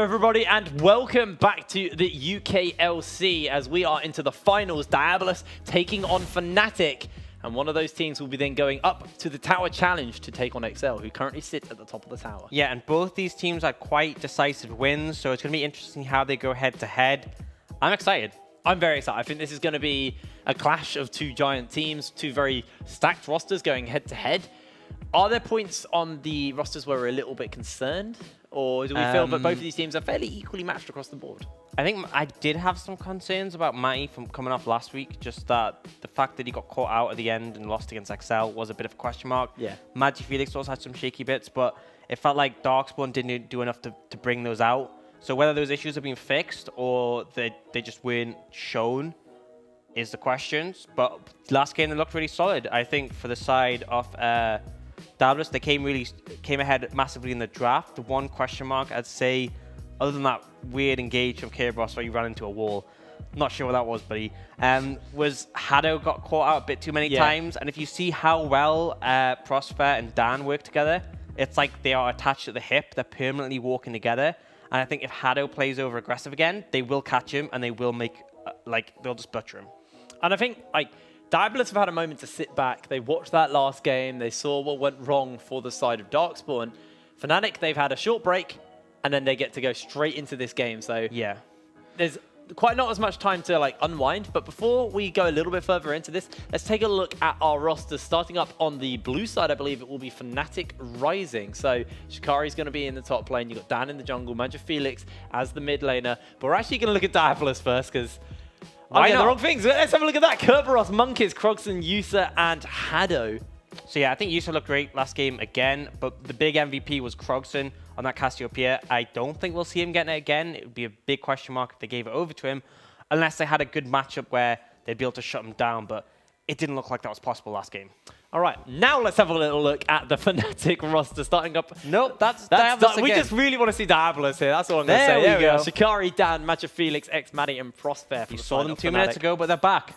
everybody, and welcome back to the UKLC as we are into the finals. Diabolus taking on Fnatic, and one of those teams will be then going up to the Tower Challenge to take on XL, who currently sit at the top of the tower. Yeah, and both these teams had quite decisive wins, so it's going to be interesting how they go head-to-head. I'm excited. I'm very excited. I think this is going to be a clash of two giant teams, two very stacked rosters going head-to-head. Are there points on the rosters where we're a little bit concerned? Or do we feel that both of these teams are fairly equally matched across the board? I think I did have some concerns about Matty from coming off last week. Just that the fact that he got caught out at the end and lost against XL was a bit of a question mark. Yeah. Felix also had some shaky bits, but it felt like Darkspawn didn't do enough to bring those out. So whether those issues have been fixed or they just weren't shown is the questions. But last game they looked really solid. I think for the side of Diabolus, they came ahead massively in the draft. The one question mark I'd say, other than that weird engage from Kerberos where you ran into a wall, not sure what that was, buddy, was Hado got caught out a bit too many times. And if you see how well Prosper and Dan work together, it's like they are attached at the hip. They're permanently walking together. And I think if Hado plays over aggressive again, they will catch him and they will make, they'll just butcher him. And I think, Diabolus have had a moment to sit back. They watched that last game. They saw what went wrong for the side of Darkspawn. Fnatic, they've had a short break, and then they get to go straight into this game. So yeah, there's quite not as much time to unwind. But before we go a little bit further into this, let's take a look at our rosters. Starting up on the blue side, I believe it will be Fnatic Rising. So Shikari's going to be in the top lane. You've got Dan in the jungle, Felix as the mid laner. But we're actually going to look at Diabolus first because I'm getting the wrong things. Let's have a look at that. Kerberos, Monkeys, Krogson, Yusa, and Hado. So yeah, I think Yusa looked great last game again, but the big MVP was Krogson on that Cassiopeia. I don't think we'll see him getting it again. It would be a big question mark if they gave it over to him, unless they had a good matchup where they'd be able to shut him down, but it didn't look like that was possible last game. All right, now let's have a little look at the Fnatic roster starting up. Nope, that's we just really want to see Diabolus here. That's all I'm going to say. There we go. Shikari, Dan, Felix, Maddie, and Prosper. You saw them 2 minutes ago, but they're back.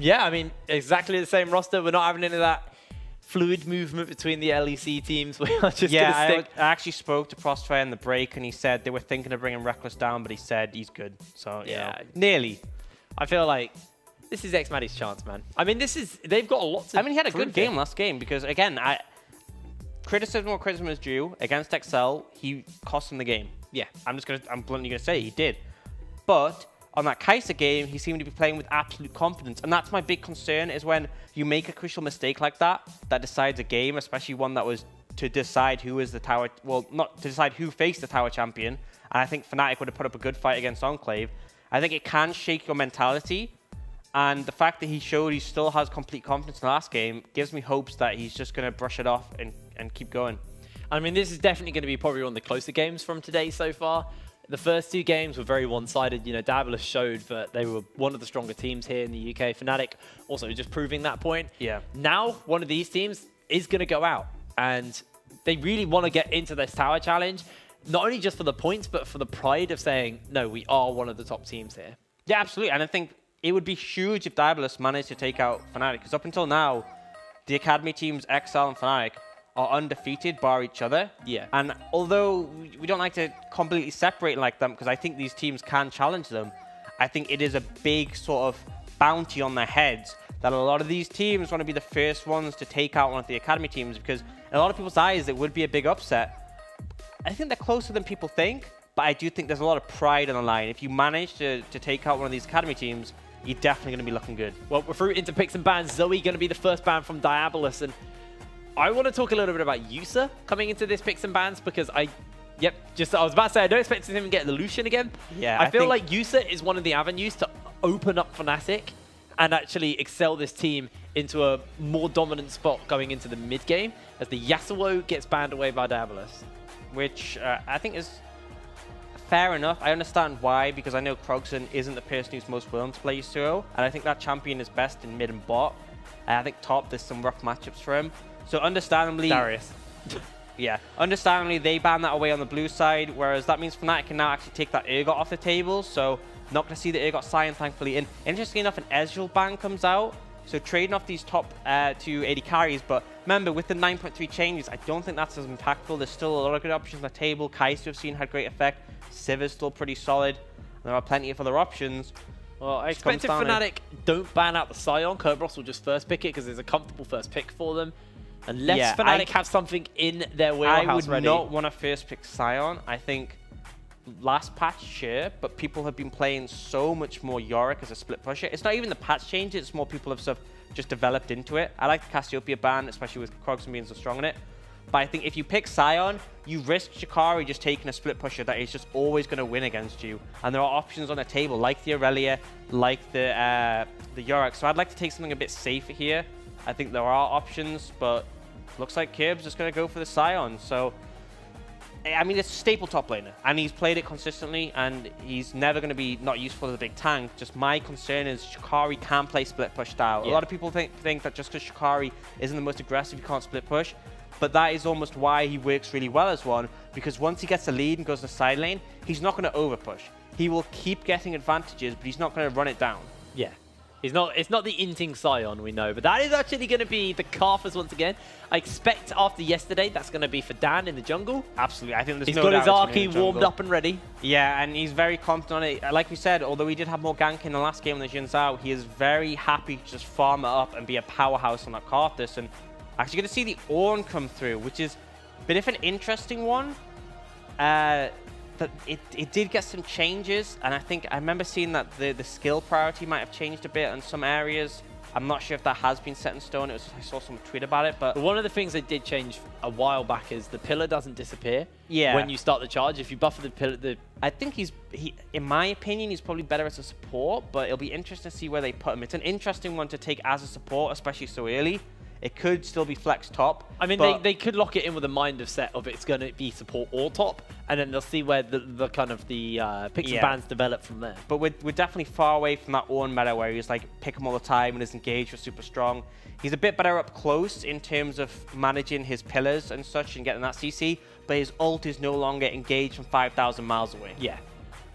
Yeah, I mean, exactly the same roster. We're not having any of that fluid movement between the LEC teams. We are just going to stick. I actually spoke to Prosper in the break, and he said they were thinking of bringing Reckless down, but he said he's good. So, yeah, nearly. I feel like this is Maddie's chance, man. I mean, they've got a lot to he had a good game last game because, again, criticism where criticism is due. Against XL, he cost him the game. Yeah. I'm bluntly going to say he did. But on that Kai'Sa game, he seemed to be playing with absolute confidence. And that's my big concern is when you make a crucial mistake like that decides a game, especially one that was to decide who is the tower, well, not to decide who faced the tower champion. And I think Fnatic would have put up a good fight against Enclave. I think it can shake your mentality. And the fact that he showed he still has complete confidence in the last game gives me hopes that he's just going to brush it off and keep going. I mean, this is definitely going to be probably one of the closer games from today so far. The first 2 games were very one-sided. You know, Diabolus showed that they were one of the stronger teams here in the UK. Fnatic also just proving that point. Yeah. Now, one of these teams is going to go out. And they really want to get into this tower challenge, not only just for the points, but for the pride of saying, no, we are one of the top teams here. Yeah, absolutely. And I think it would be huge if Diabolus managed to take out Fnatic. Because up until now, the Academy teams, XL and Fnatic, are undefeated bar each other. Yeah. And although we don't like to completely separate like them, because I think these teams can challenge them, I think it is a big sort of bounty on their heads that a lot of these teams want to be the first ones to take out one of the Academy teams, because in a lot of people's eyes, it would be a big upset. I think they're closer than people think, but I do think there's a lot of pride on the line. If you manage to take out one of these Academy teams, you're definitely going to be looking good. Well, we're through into picks and bans. Zoe going to be the first ban from Diabolus, and I want to talk a little bit about Yusa coming into this picks and bans because I was about to say I don't expect him to get the Lucian again. Yeah, I feel like Yusa is one of the avenues to open up Fnatic and actually excel this team into a more dominant spot going into the mid game as the Yasuo gets banned away by Diabolus, which I think is fair enough. I understand why, because I know Krogson isn't the person who's most willing to play Yasuo, and I think that champion is best in mid and bot. I think top, there's some rough matchups for him. So understandably, Darius. Yeah, understandably, they ban that away on the blue side, whereas that means Fnatic can now actually take that Urgot off the table, so not going to see the Urgot Scion, thankfully. And interestingly enough, an Ezreal ban comes out, so trading off these top 2 AD carries, but remember, with the 9.3 changes, I don't think that's as impactful. There's still a lot of good options on the table. Kai'Sa, we've seen, had great effect. Sivir's still pretty solid. There are plenty of other options. Well, I expect if Fnatic don't ban out the Sion, Kerberos will just first pick it because it's a comfortable first pick for them. Unless Fnatic have something in their wheelhouse ready. I would not want to first pick Sion. I think last patch, sure, but people have been playing so much more Yorick as a split pusher. It's not even the patch change, it's more people have just developed into it. I like the Cassiopeia ban, especially with Krogston being so strong in it. But I think if you pick Sion, you risk Shikari just taking a split pusher that is just always going to win against you. And there are options on the table, like the Aurelia, like the Yorick. So I'd like to take something a bit safer here. I think there are options, but looks like Kirb's just going to go for the Sion. So, I mean, it's a staple top laner, and he's played it consistently, and he's never going to be not useful as a big tank. Just my concern is Shikari can play split push style. Yeah. A lot of people think that just because Shikari isn't the most aggressive, he can't split push. But that is almost why he works really well as one, because once he gets a lead and goes to the side lane, he's not going to over push. He will keep getting advantages, but he's not going to run it down. Yeah. It's not the inting Sion, we know, but that is actually going to be the Carthus once again. I expect after yesterday, that's going to be for Dan in the jungle. Absolutely. I think there's he's no got his Arky warmed up and ready. Yeah, and he's very confident on it. Like we said, although he did have more gank in the last game on the Jhin Zhao, he is very happy to just farm it up and be a powerhouse on that Carthus. And actually going to see the Ornn come through, which is a bit of an interesting one. But it did get some changes, and I remember seeing that the skill priority might have changed a bit in some areas. I'm not sure if that has been set in stone. I saw some tweet about it, but one of the things they did change a while back is the pillar doesn't disappear yeah. when you start the charge. If you buffer the pillar, I think he, in my opinion, he's probably better as a support, but it'll be interesting to see where they put him. It's an interesting one to take as a support, especially so early. It could still be flex top. I mean, they could lock it in with a mind of set of it's going to be support or top, and then they'll see where the kind of the picks and bans develop from there. But we're definitely far away from that Ornn meta where he's like pick him all the time and his engage was super strong. He's a bit better up close in terms of managing his pillars and such and getting that CC, but his ult is no longer engaged from 5,000 miles away. Yeah.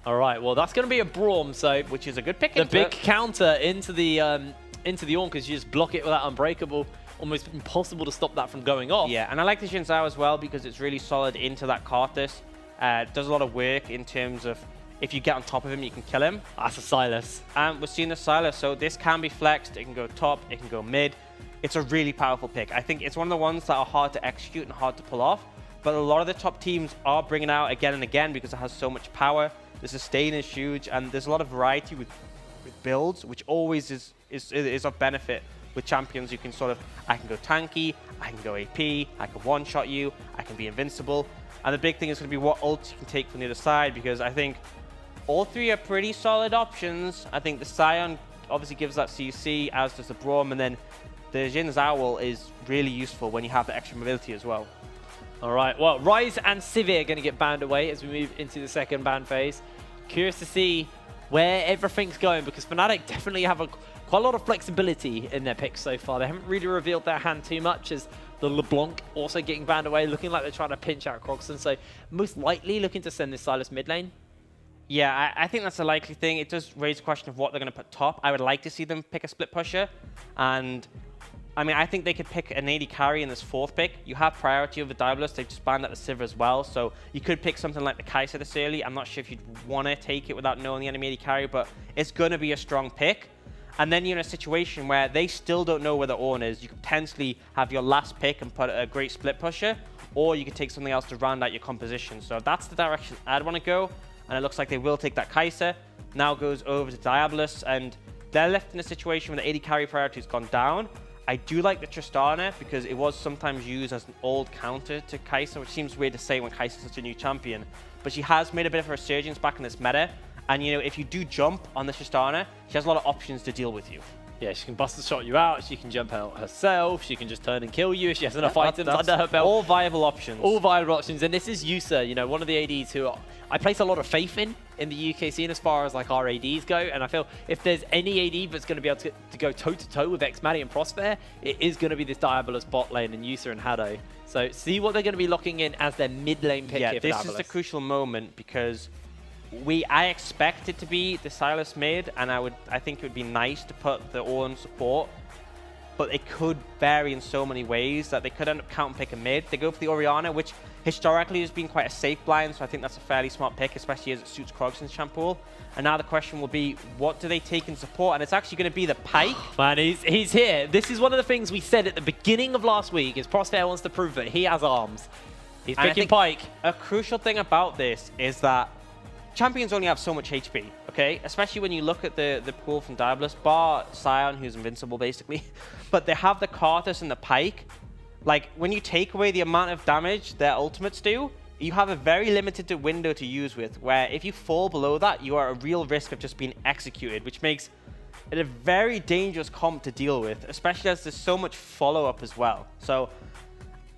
All right. Well, that's going to be a Braum, so which is a good pick. The big counter into the Ornn because you just block it with that Unbreakable. Almost impossible to stop that from going off. Yeah, and I like the Jhin Zhao as well because it's really solid into that Carthus. Does a lot of work in terms of if you get on top of him, you can kill him. That's a Sylas. And we're seeing the Sylas, so this can be flexed. It can go top, it can go mid. It's a really powerful pick. I think it's one of the ones that are hard to execute and hard to pull off, but a lot of the top teams are bringing it out again and again because it has so much power. The sustain is huge, and there's a lot of variety with builds, which always is of benefit. With champions, you can I can go tanky, I can go AP, I can one-shot you, I can be invincible. And the big thing is going to be what ults you can take from the other side, because I think all three are pretty solid options. I think the Sion obviously gives that CC, as does the Braum, and then the Jhin Zhao is really useful when you have the extra mobility as well. All right, well, Ryze and Sivir are going to get banned away as we move into the second ban phase. Curious to see where everything's going, because Fnatic definitely have quite a lot of flexibility in their picks so far. They haven't really revealed their hand too much, as the LeBlanc also getting banned away, looking like they're trying to pinch out Krogston. So most likely looking to send this Sylas mid lane. Yeah, I think that's a likely thing. It does raise a question of what they're going to put top. I would like to see them pick a split pusher. And I mean, I think they could pick an AD carry in this fourth pick. You have priority over Diabolus. They've just banned out the Sivir as well. So you could pick something like the Kai'Sa this early. I'm not sure if you'd want to take it without knowing the enemy AD carry, but it's going to be a strong pick. And then you're in a situation where they still don't know where the Ornn is. You could potentially have your last pick and put a great split pusher, or you could take something else to round out your composition. So that's the direction I'd want to go. And it looks like they will take that Kai'Sa. Now goes over to Diabolus, and they're left in a situation where the AD carry priority has gone down. I do like the Tristana because it was sometimes used as an old counter to Kai'Sa, which seems weird to say when Kai'Sa is such a new champion. But she has made a bit of a resurgence back in this meta. And, you know, if you do jump on the Tristana, she has a lot of options to deal with you. Yeah, she can bust the shot you out, she can jump out herself, she can just turn and kill you if she has enough items under her belt. All viable options. All viable options. And this is Yusa, you know, one of the ADs who I place a lot of faith in the UK scene as far as like our ADs go. And I feel if there's any AD that's going to be able to go toe-to-toe with Xmadi and Prosper, it is going to be this Diabolus bot lane and Yusa and Hado. So see what they're going to be locking in as their mid lane pick here for Diabolus. Yeah, this is the crucial moment because I expect it to be the Sylas mid, and I think it would be nice to put the Ornn support. but it could vary in so many ways that they could end up count pick a mid. They go for the Orianna, which historically has been quite a safe blind, so I think that's a fairly smart pick, especially as it suits Krogson's champ pool. And now the question will be, what do they take in support? And it's actually going to be the Pyke. Man, he's here. This is one of the things we said at the beginning of last week, is Prospere wants to prove that he has arms. He's picking Pyke. A crucial thing about this is that champions only have so much HP, okay? Especially when you look at the pool from Diabolus, bar Sion, who's invincible basically, but they have the Karthus and the Pyke. Like, when you take away the amount of damage their ultimates do, you have a very limited window to use with, where if you fall below that, you are at a real risk of just being executed, which makes it a very dangerous comp to deal with, especially as there's so much follow-up as well. So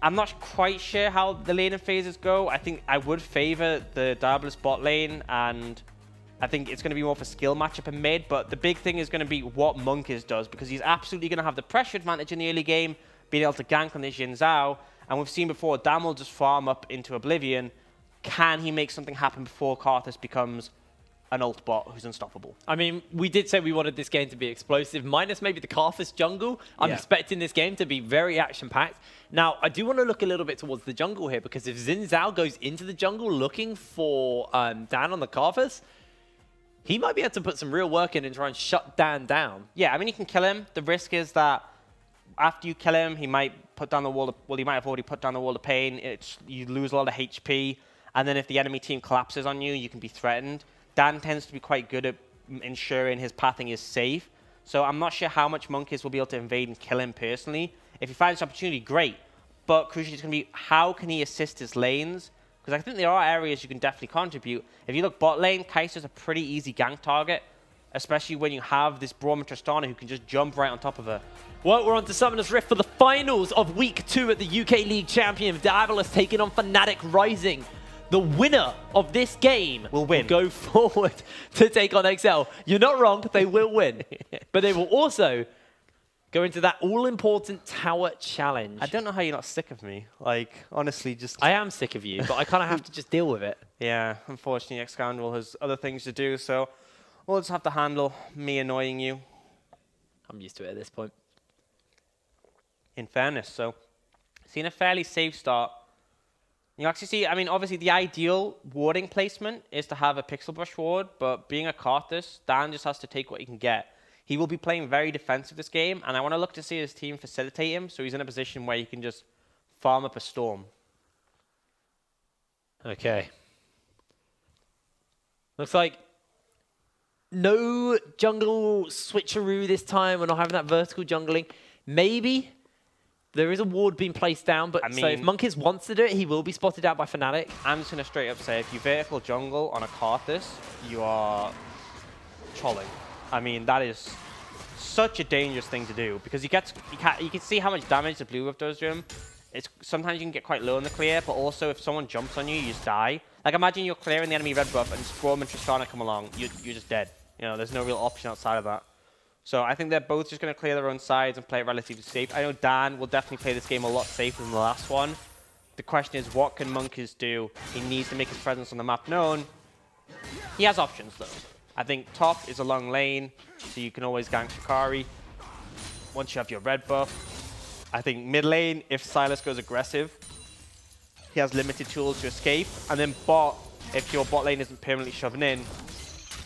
I'm not quite sure how the laning phases go. I think I would favor the Diabolus bot lane, and I think it's going to be more of a skill matchup in mid, but the big thing is going to be what Monkiz does, because he's absolutely going to have the pressure advantage in the early game, being able to gank on the Xin Zhao. And we've seen before, Dan will just farm up into Oblivion. Can he make something happen before Karthus becomes an ult bot who's unstoppable? I mean, we did say we wanted this game to be explosive, minus maybe the Karthus jungle. I'm expecting this game to be very action-packed. Now, I do want to look a little bit towards the jungle here, because if Xin Zhao goes into the jungle looking for Dan on the Karthus, he might be able to put some real work in and try and shut Dan down. Yeah, I mean, you can kill him. The risk is that after you kill him, he might put down the wall. Well, he might have already put down the wall of pain. You lose a lot of HP, and then if the enemy team collapses on you, you can be threatened. Dan tends to be quite good at ensuring his pathing is safe, so I'm not sure how much Monkiz will be able to invade and kill him personally. If he finds an opportunity, great, but crucially it's going to be how can he assist his lanes, because I think there are areas you can definitely contribute. If you look bot lane, Kai'Sa's a pretty easy gank target, especially when you have this Braum and Tristana who can just jump right on top of her. Well, we're on to Summoner's Rift for the finals of Week 2 at the UK League Champion. Diabolus taking on Fnatic Rising. The winner of this game will win. Go forward to take on XL. You're not wrong, they will win. But they will also go into that all-important tower challenge. I don't know how you're not sick of me. Like, honestly, just... I am sick of you, but I kind of have to just deal with it. Yeah, unfortunately, X-Scoundrel has other things to do, so we'll just have to handle me annoying you. I'm used to it at this point. In fairness, so seeing a fairly safe start. You actually see, I mean, obviously the ideal warding placement is to have a Pixel Brush ward, but being a Karthus, Dan just has to take what he can get. He will be playing very defensive this game, and I want to look to see his team facilitate him, so he's in a position where he can just farm up a storm. Okay. Looks like no jungle switcheroo this time. We're not having that vertical jungling. Maybe there is a ward being placed down, but I mean, so if Monkiz wants to do it, he will be spotted out by Fnatic. I'm just going to straight up say, if you vertical jungle on a Karthus, you are trolling. I mean, that is such a dangerous thing to do, because you can see how much damage the blue buff does to him. Sometimes you can get quite low in the clear, but also if someone jumps on you, you just die. Like, imagine you're clearing the enemy red buff and Braum and Tristana come along, you're just dead. You know, there's no real option outside of that. So I think they're both just going to clear their own sides and play it relatively safe. I know Dan will definitely play this game a lot safer than the last one. The question is, what can Monkiz do? He needs to make his presence on the map known. He has options, though. I think top is a long lane, so you can always gank Shikari once you have your red buff. I think mid lane, if Sylas goes aggressive, he has limited tools to escape. And then bot, if your bot lane isn't permanently shoving in,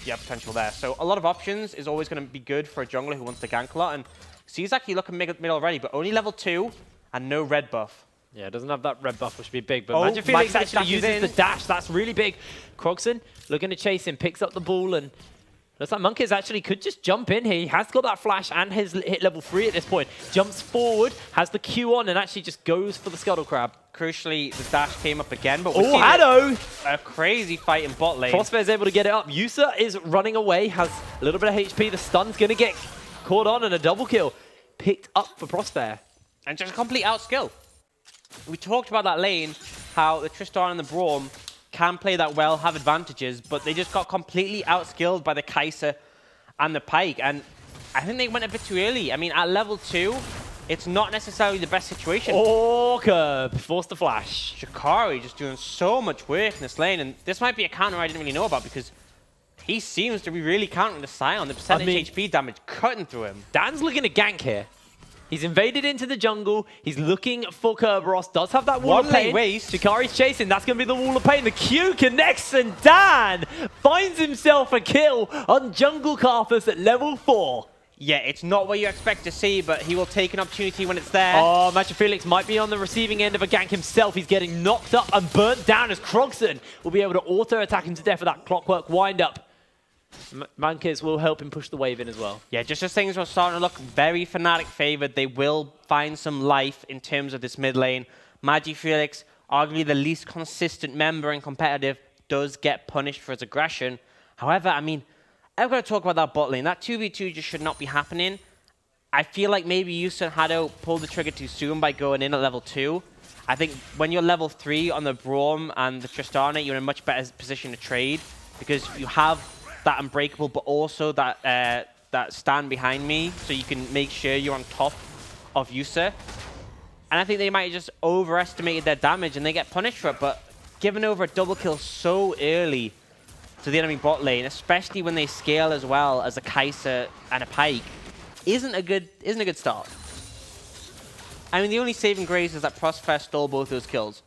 you have potential there. So a lot of options is always going to be good for a jungler who wants to gank a lot. And C's actually looking mid already, but only level 2 and no red buff. Yeah, it doesn't have that red buff, which would be big. But imagine Felix actually uses the dash. That's really big. Krogson looking to chase him, picks up the ball, and looks like Monkiz actually could just jump in here. He has got that flash and his hit level 3 at this point. Jumps forward, has the Q on, and actually just goes for the Scuttle Crab. Crucially, the dash came up again, but oh, Haddo! A crazy fight in bot lane. Prospere's able to get it up. Yusa is running away, has a little bit of HP. The stun's going to get caught on, and a double kill picked up for Prospere. And just a complete outskill. We talked about that lane, how the Tristana and the Braum can play that well, have advantages, but they just got completely outskilled by the Kai'Sa and the Pyke. And I think they went a bit too early. I mean, at level 2, it's not necessarily the best situation. Oh, curb. Forced the flash. Shikari just doing so much work in this lane. And this might be a counter I didn't really know about, because he seems to be really countering the Sion. The percentage HP damage cutting through him. Dan's looking to gank here. He's invaded into the jungle. He's looking for Kerberos. Does have that wall of pain. Shikari's chasing. That's going to be the wall of pain. The Q connects, and Dan finds himself a kill on Jungle Karthus at level 4. Yeah, it's not what you expect to see, but he will take an opportunity when it's there. Oh, Magic Felix might be on the receiving end of a gank himself. He's getting knocked up and burnt down as Krogson will be able to auto-attack him to death with that clockwork wind-up. Mankis will help him push the wave in as well. Yeah, just as things are starting to look very Fnatic favored, they will find some life in terms of this mid lane. Magi Felix, arguably the least consistent member in competitive, does get punished for his aggression. However, I mean, I'm going to talk about that bot lane. That 2v2 just should not be happening. I feel like maybe Yusa and Hado pulled the trigger too soon by going in at level 2. I think when you're level 3 on the Braum and the Tristana, you're in a much better position to trade because you have that Unbreakable, but also that that stand behind me, so you can make sure you're on top of Yusa. And I think they might have just overestimated their damage and they get punished for it, but giving over a double kill so early to the enemy bot lane, especially when they scale as well as a Kai'Sa and a Pyke, isn't a good start. I mean, the only saving grace is that Prosphere stole both those kills.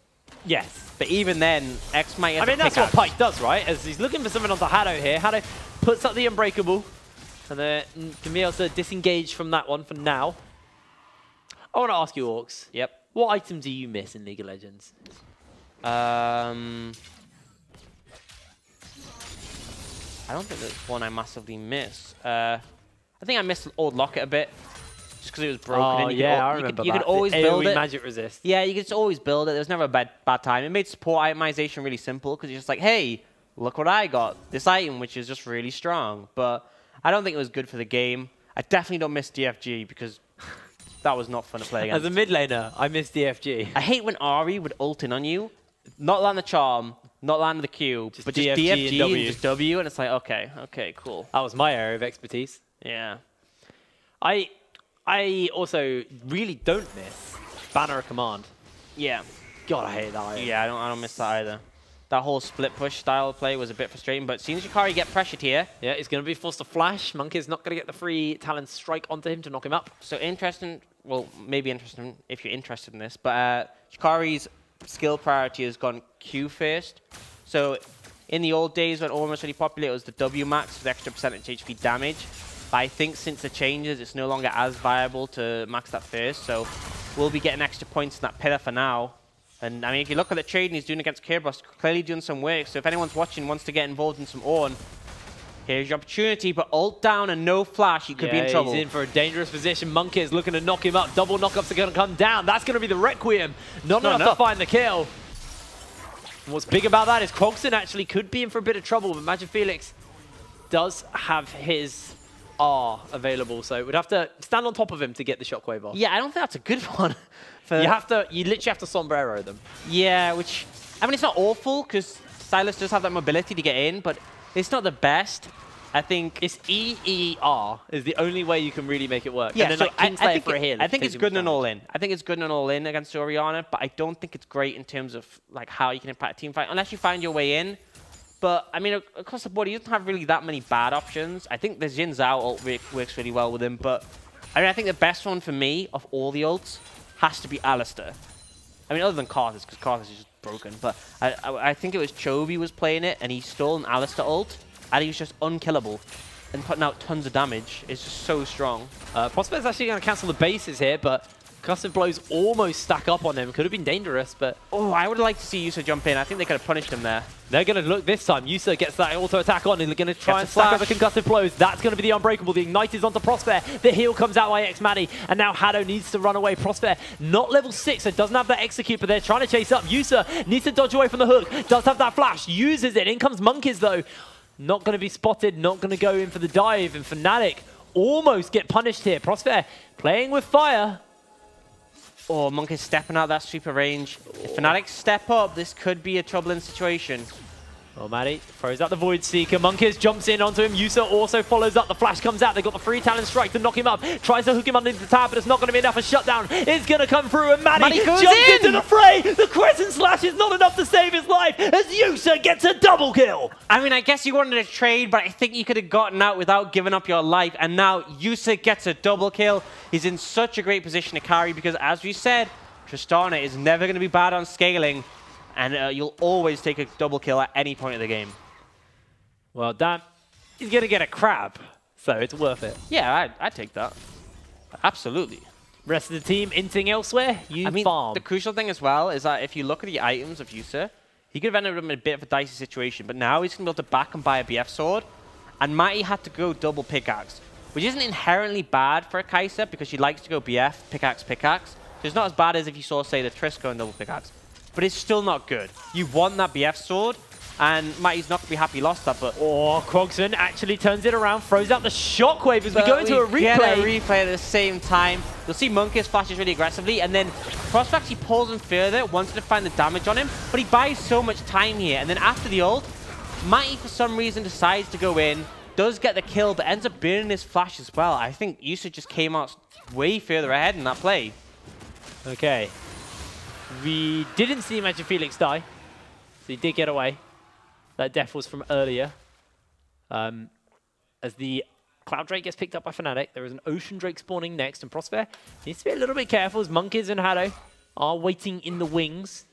Yes. But even then, X might have I mean, that's what Pyke does, right? As he's looking for something onto Hado here. Hado puts up the Unbreakable. And then can be able to disengage from that one for now. I want to ask you, Orcs. Yep. What item do you miss in League of Legends? I don't think there's one I massively miss. I think I missed Old Locket a bit. Just because it was broken. Oh, and yeah, I remember that. You could always build it. Magic resist. Yeah, you could just always build it. There was never a bad time. It made support itemization really simple because you're just like, hey, look what I got. This item, which is just really strong. But I don't think it was good for the game. I definitely don't miss DFG because that was not fun to play against. As a mid laner, I miss DFG. I hate when Ahri would ult in on you, not land the charm, not land the Q, but just DFG and just W, and it's like, okay, cool. That was my area of expertise. Yeah. I also really don't miss Banner of Command. Yeah. God, I hate that item. Yeah, I don't miss that either. That whole split push style of play was a bit frustrating, but seeing Shikari get pressured here. Yeah, he's going to be forced to flash. Monkey's not going to get the free Talon strike onto him to knock him up. So interesting, well, maybe interesting if you're interested in this, but Shikari's skill priority has gone Q first. So in the old days when Orm was really popular, it was the W max with extra percentage HP damage. But I think since the changes, it's no longer as viable to max that first. So we'll be getting extra points in that pillar for now. And I mean, if you look at the trading he's doing against Kerberos, clearly doing some work. So if anyone's watching wants to get involved in some Ornn, here's your opportunity. But ult down and no flash, you could be in trouble. He's in for a dangerous position. Monkey is looking to knock him up. Double knockups are going to come down. That's going to be the Requiem. Not enough to find the kill. And what's big about that is Krogson actually could be in for a bit of trouble, but Magic Felix does have his R available, so we'd have to stand on top of him to get the shockwave off. Yeah, I don't think that's a good one. You literally have to sombrero them. Yeah, which, I mean, it's not awful because Silas does have that mobility to get in, but it's not the best. I think it's EER is the only way you can really make it work. Yeah, and then, so like, I think it's good in an all-in. I think it's good in an all-in against Orianna, but I don't think it's great in terms of like how you can impact a team fight unless you find your way in. But I mean, across the board, he doesn't have really that many bad options. I think the Jhin Zhao ult works really well with him, but I mean, I think the best one for me of all the ults has to be Alistar. I mean, other than Karthus, because Karthus is just broken. But I think it was Chovy was playing it, and he stole an Alistar ult, and he was just unkillable. And putting out tons of damage is just so strong. Prospect's actually going to cancel the bases here, but concussive blows almost stack up on him. Could have been dangerous, but... Oh, I would like to see Yusa jump in. I think they could have punished him there. They're going to look this time. Yusa gets that auto attack on, and they're going to try and stack up the concussive blows. That's going to be the Unbreakable. The Ignite is onto Prosphere. The heal comes out by X-Maddie, and now Hado needs to run away. Prosphere, not level 6, so doesn't have that execute, but they're trying to chase up. Yusa needs to dodge away from the hook. Does have that flash. Uses it. In comes Monkeys, though. Not going to be spotted. Not going to go in for the dive. And Fnatic almost get punished here. Prosphere playing with fire. Oh, Monkey's stepping out that super range. If Fnatic step up, this could be a troubling situation. Oh, Maddie throws out the Void Seeker. Monkeys jumps in onto him. Yusa also follows up. The flash comes out. They got the free talent strike to knock him up. Tries to hook him underneath the tower, but it's not going to be enough. A shutdown is going to come through, and Maddie jumps into the fray. The Crescent Slash is not enough to save his life as Yusa gets a double kill. I mean, I guess you wanted to trade, but I think you could have gotten out without giving up your life. And now Yusa gets a double kill. He's in such a great position to carry because, as we said, Tristana is never going to be bad on scaling. And you'll always take a double kill at any point of the game. Well, Dan, he's going to get a crab, so it's worth it. Yeah, I'd take that. Absolutely. Rest of the team inting elsewhere, farm. The crucial thing as well is that if you look at the items of Yusa, he could have ended up in a bit of a dicey situation, but now he's going to be able to back and buy a BF sword, and Matty had to go double pickaxe, which isn't inherently bad for a Kai'Sa because she likes to go BF, pickaxe, pickaxe. So it's not as bad as if you saw, say, the Triss go and double pickaxe. But it's still not good. You want that BF sword, and Matty's not going to be happy he lost that, but... Oh, Krogson actually turns it around, throws out the shockwave as we go into a replay. Get a replay at the same time. You'll see Monkeys flashes really aggressively, and then Crossfax actually pulls him further, wanted to find the damage on him, but he buys so much time here. And then after the ult, Matty, for some reason, decides to go in, does get the kill, but ends up burning his flash as well. I think Yusa just came out way further ahead in that play. Okay. We didn't see Magic Felix die, so he did get away. That death was from earlier. As the Cloud Drake gets picked up by Fnatic, there is an Ocean Drake spawning next, and Prosper needs to be a little bit careful as Monkeys and Haddo are waiting in the wings.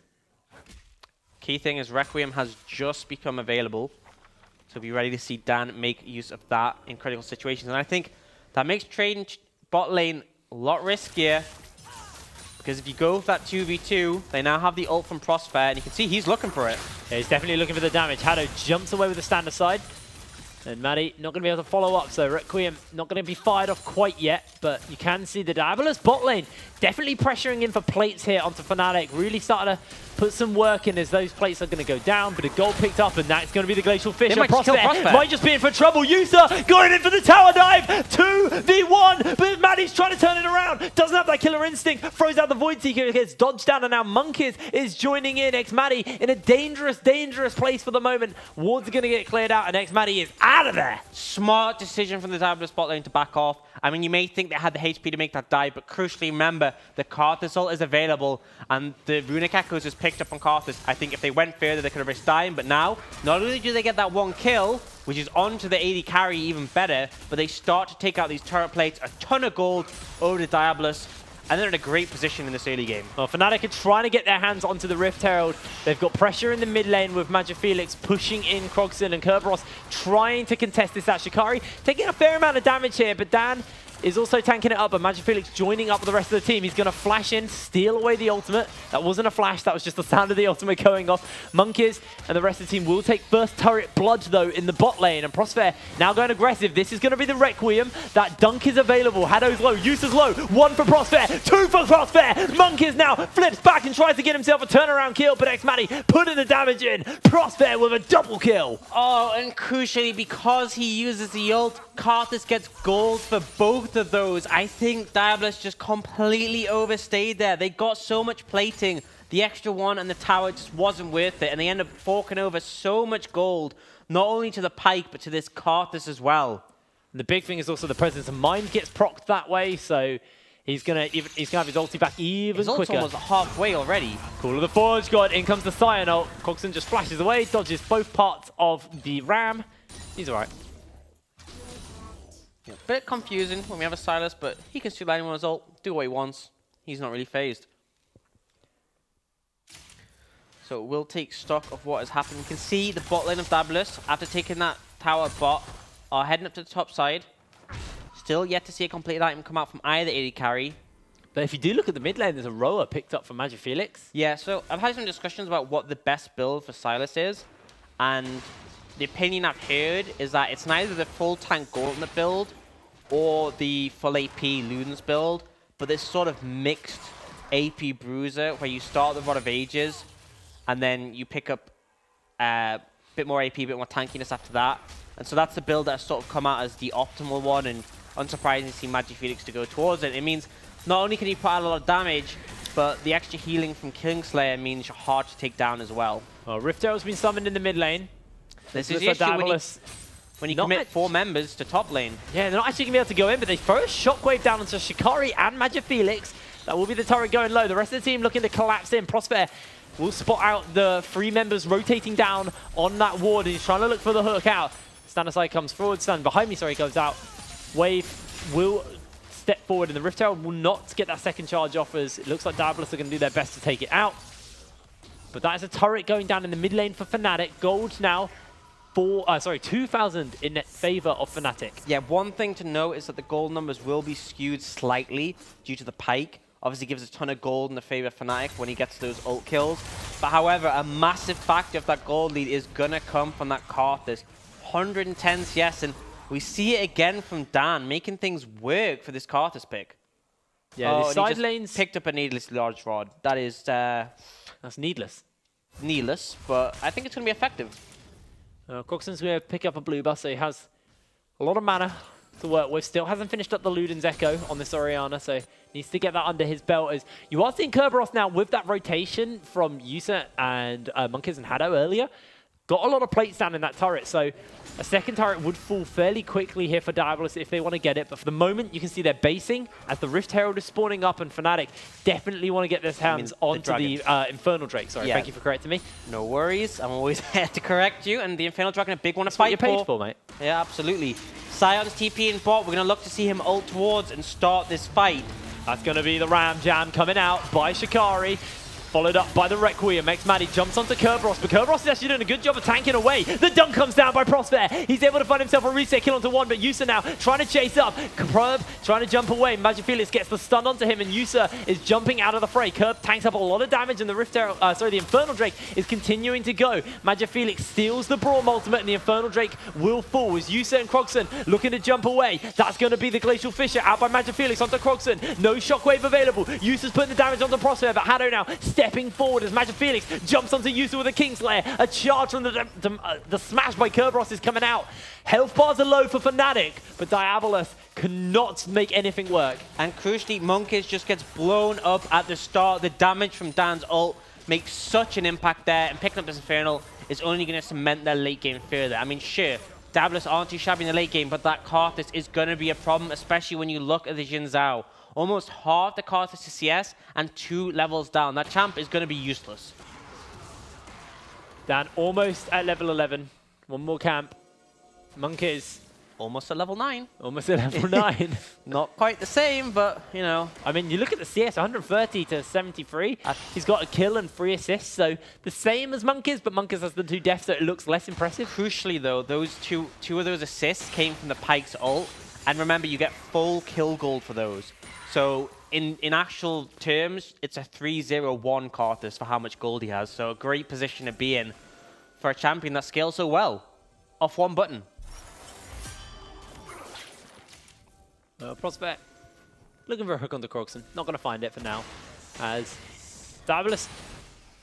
Key thing is Requiem has just become available, so be ready to see Dan make use of that in critical situations. And I think that makes trading bot lane a lot riskier. Because if you go with that 2v2, they now have the ult from Prosper, and you can see he's looking for it. Yeah, he's definitely looking for the damage. Haddo jumps away with the standard side. And Maddie not going to be able to follow up, so Requiem not going to be fired off quite yet, but you can see the Diabolus bot lane definitely pressuring in for plates here onto Fnatic, really starting to put some work in as those plates are going to go down, but a goal picked up, and that's going to be the Glacial Fish. Might just be in for trouble. Yusa going in for the tower dive, 2v1, but Maddie's trying to turn it around, doesn't have that killer instinct, throws out the Void Seeker, gets dodged down, and now Monkeys is joining in. X-Maddie in a dangerous place for the moment. Wards are going to get cleared out, and X-Maddie is out of there. Smart decision from the Diabolus bot lane to back off. I mean, you may think they had the HP to make that dive, but crucially remember, the Karthus ult is available, and the Runic Echoes is picked up on Karthus. I think if they went further, they could have risked dying, but now, not only do they get that one kill, which is onto the AD carry even better, but they start to take out these turret plates, a ton of gold over to Diabolus, and they're in a great position in this early game. Well, Fnatic are trying to get their hands onto the Rift Herald. They've got pressure in the mid lane with Magic Felix pushing in Krogson, and Kerberos trying to contest this at Shikari. Taking a fair amount of damage here, but Dan is also tanking it up, and Magic Felix joining up with the rest of the team. He's going to flash in, steal away the ultimate. That wasn't a flash, that was just the sound of the ultimate going off. Monkeys and the rest of the team will take first turret blood, though, in the bot lane, and Prosper now going aggressive. This is going to be the Requiem. That dunk is available. Haddo's low, Yusa's low. 1 for Prosper, 2 for Prosper. Monkeys now flips back and tries to get himself a turnaround kill, but X-Maddie putting the damage in. Prosper with a double kill. Oh, and crucially, because he uses the ult, Karthus gets gold for both of those. I think Diabolus just completely overstayed there. They got so much plating. The extra one and the tower just wasn't worth it, and they end up forking over so much gold, not only to the Pike, but to this Karthus as well. And the big thing is also the Presence of Mind gets procced that way, so he's gonna have his ulti back even quicker. His ult was halfway already. Call of the Forge God, in comes the Cyan ult. Krogson just flashes away, dodges both parts of the ram. He's alright. Yeah, bit confusing when we have a Sylas, but he can shoot anyone's ult, do what he wants. He's not really phased. So we'll take stock of what has happened. You can see the bot lane of Diabolus, after taking that tower bot, are heading up to the top side. Still yet to see a complete item come out from either AD carry. But if you do look at the mid lane, there's a rower picked up from Magic Felix. Yeah, so I've had some discussions about what the best build for Sylas is, and the opinion I've heard is that it's neither the full tank Gauntlet build or the full AP Ludens build, but this sort of mixed AP Bruiser where you start the Rod of Ages and then you pick up a bit more AP, a bit more tankiness after that. And so that's the build that's sort of come out as the optimal one, and unsurprising to see Magic Felix to go towards it. It means not only can you put out a lot of damage, but the extra healing from Kingslayer means you're hard to take down as well. Well, Rift Herald's been summoned in the mid lane. This is the issue when you commit 4 members to top lane. Yeah, they're not actually going to be able to go in, but they throw a shockwave down onto Shikari and Magifelix. That will be the turret going low. The rest of the team looking to collapse in. Prosper will spot out the 3 members rotating down on that ward, and he's trying to look for the hook out. Stand aside comes forward, stand behind me, sorry, goes out. Wave will step forward, and the Rift Herald will not get that second charge off, as it looks like Diabolus are going to do their best to take it out. But that is a turret going down in the mid lane for Fnatic. Gold now 2,000 in favor of Fnatic. Yeah, one thing to note is that the gold numbers will be skewed slightly due to the Pyke. Obviously gives a ton of gold in the favor of Fnatic when he gets those ult kills. But however, a massive factor of that gold lead is going to come from that Karthus. 110 CS, and we see it again from Dan, making things work for this Karthus pick. Yeah, the side he lanes... picked up a needless large rod. That is... That's needless. Needless, but I think it's going to be effective. Croxon's going to pick up a blue buff, so he has a lot of mana to work with. Still hasn't finished up the Luden's Echo on this Orianna, so needs to get that under his belt. As you are seeing Kerberos now with that rotation from Yusa and Monkeys and Haddo earlier. Got a lot of plates down in that turret, so a second turret would fall fairly quickly here for Diabolus if they want to get it. But for the moment, you can see they're basing as the Rift Herald is spawning up, and Fnatic definitely want to get their hands onto the Infernal Drake. Sorry, thank you for correcting me. No worries, I'm always here to correct you. And the Infernal Dragon, a big one to fight for. You're paid for, mate. Yeah, absolutely. Sion's TP in bot. We're going to look to see him ult towards and start this fight. That's going to be the Ram Jam coming out by Shikari. Followed up by the Requiem. Maddie jumps onto Kerberos, but Kerberos is actually doing a good job of tanking away. The dunk comes down by Prosper. He's able to find himself a reset kill onto 1, but Yusa now trying to chase up. Kerb trying to jump away. Magifelix gets the stun onto him, and Yusa is jumping out of the fray. Kerb tanks up a lot of damage, and the the Infernal Drake is continuing to go. Magifelix steals the Braum ultimate, and the Infernal Drake will fall as Yusa and Croxon looking to jump away. That's going to be the Glacial Fissure out by Magifelix onto Croxon. No shockwave available. Yusa's putting the damage onto Prosper, but Haddo now stepping forward as Magifelix jumps onto Yusa with a Kingslayer. A charge from the smash by Kerberos is coming out. Health bars are low for Fnatic, but Diabolus cannot make anything work. And crucially, Monkeys just gets blown up at the start. The damage from Dan's ult makes such an impact there, and picking up this Infernal is only going to cement their late game further. I mean, sure, Diabolus aren't too shabby in the late game, but that Karthus is going to be a problem, especially when you look at the Jin Zhao. Almost half the Karthus to CS and 2 levels down. That champ is going to be useless. Dan almost at level 11. One more camp. Monkeys. Almost at level 9. Almost at level 9. Not quite the same, but, you know. I mean, you look at the CS, 130 to 73. He's got a kill and 3 assists, so the same as Monkeys, but Monkeys has the 2 deaths, so it looks less impressive. Crucially, though, those two of those assists came from the Pyke's ult. And remember, you get full kill gold for those. So in actual terms, it's a 3-0-1 Karthus for how much gold he has. So a great position to be in for a champion that scales so well. Off 1 button. Prospect looking for a hook on the Croxon. Not going to find it for now. As Diabolus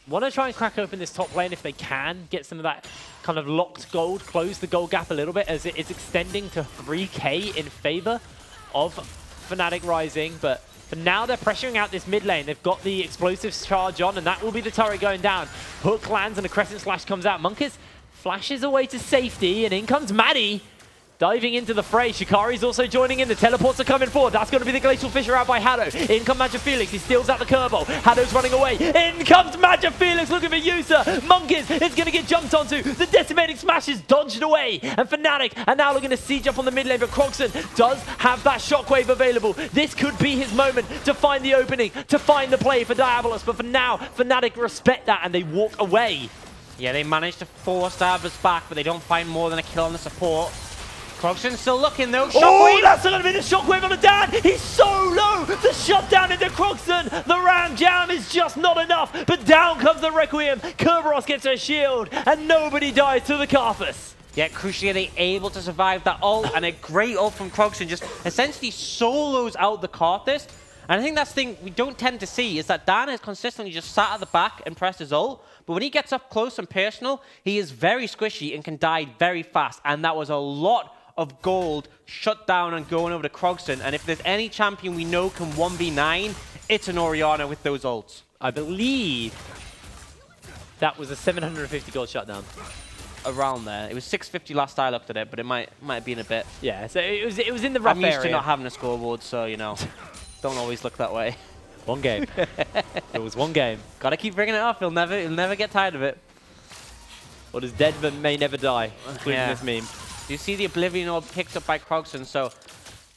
want to try and crack open this top lane if they can. Get some of that kind of locked gold. Close the gold gap a little bit as it is extending to 3k in favor of Fnatic Rising, but for now they're pressuring out this mid lane. They've got the explosives charge on, and that will be the turret going down. Hook lands and a Crescent Slash comes out. Monkeys flashes away to safety, and in comes Maddie. Diving into the fray. Shikari's also joining in. The teleports are coming forward. That's going to be the Glacial Fissure out by Haddo. In comes Magifelix. He steals out the Kerbal. Haddo's running away. In comes Magifelix looking for Yusa. Monkeys is going to get jumped onto. The Decimating Smash is dodged away. And Fnatic are now looking to siege up on the mid lane. But Croxon does have that shockwave available. This could be his moment to find the opening, to find the play for Diabolus. But for now, Fnatic respect that and they walk away. Yeah, they managed to force Diabolus back, but they don't find more than a kill on the support. Croxon's still looking though. Shockwave! Oh, that's going to be the shockwave on the Dan. He's so low. The shutdown into Croxon. The Ram Jam is just not enough. But down comes the Requiem. Kerberos gets a shield, and nobody dies to the Karthus. Yeah, crucially, are they able to survive that ult? And a great ult from Croxon just essentially solos out the Karthus. And I think that's the thing we don't tend to see is that Dan has consistently just sat at the back and pressed his ult. But when he gets up close and personal, he is very squishy and can die very fast. And that was a lot of gold shut down and going over to Croxon. And if there's any champion we know can 1v9, it's an Orianna with those ults. I believe that was a 750 gold shutdown. around there. It was 650 last I looked at it, but it might have been a bit. Yeah, so it was in the rough I'm used area. to not having a scoreboard, so, you know, don't always look that way. One game. It was one game. Gotta keep bringing it up. He'll never get tired of it. What is dead but may never die, including this meme. You see the Oblivion Orb picked up by Krogson, so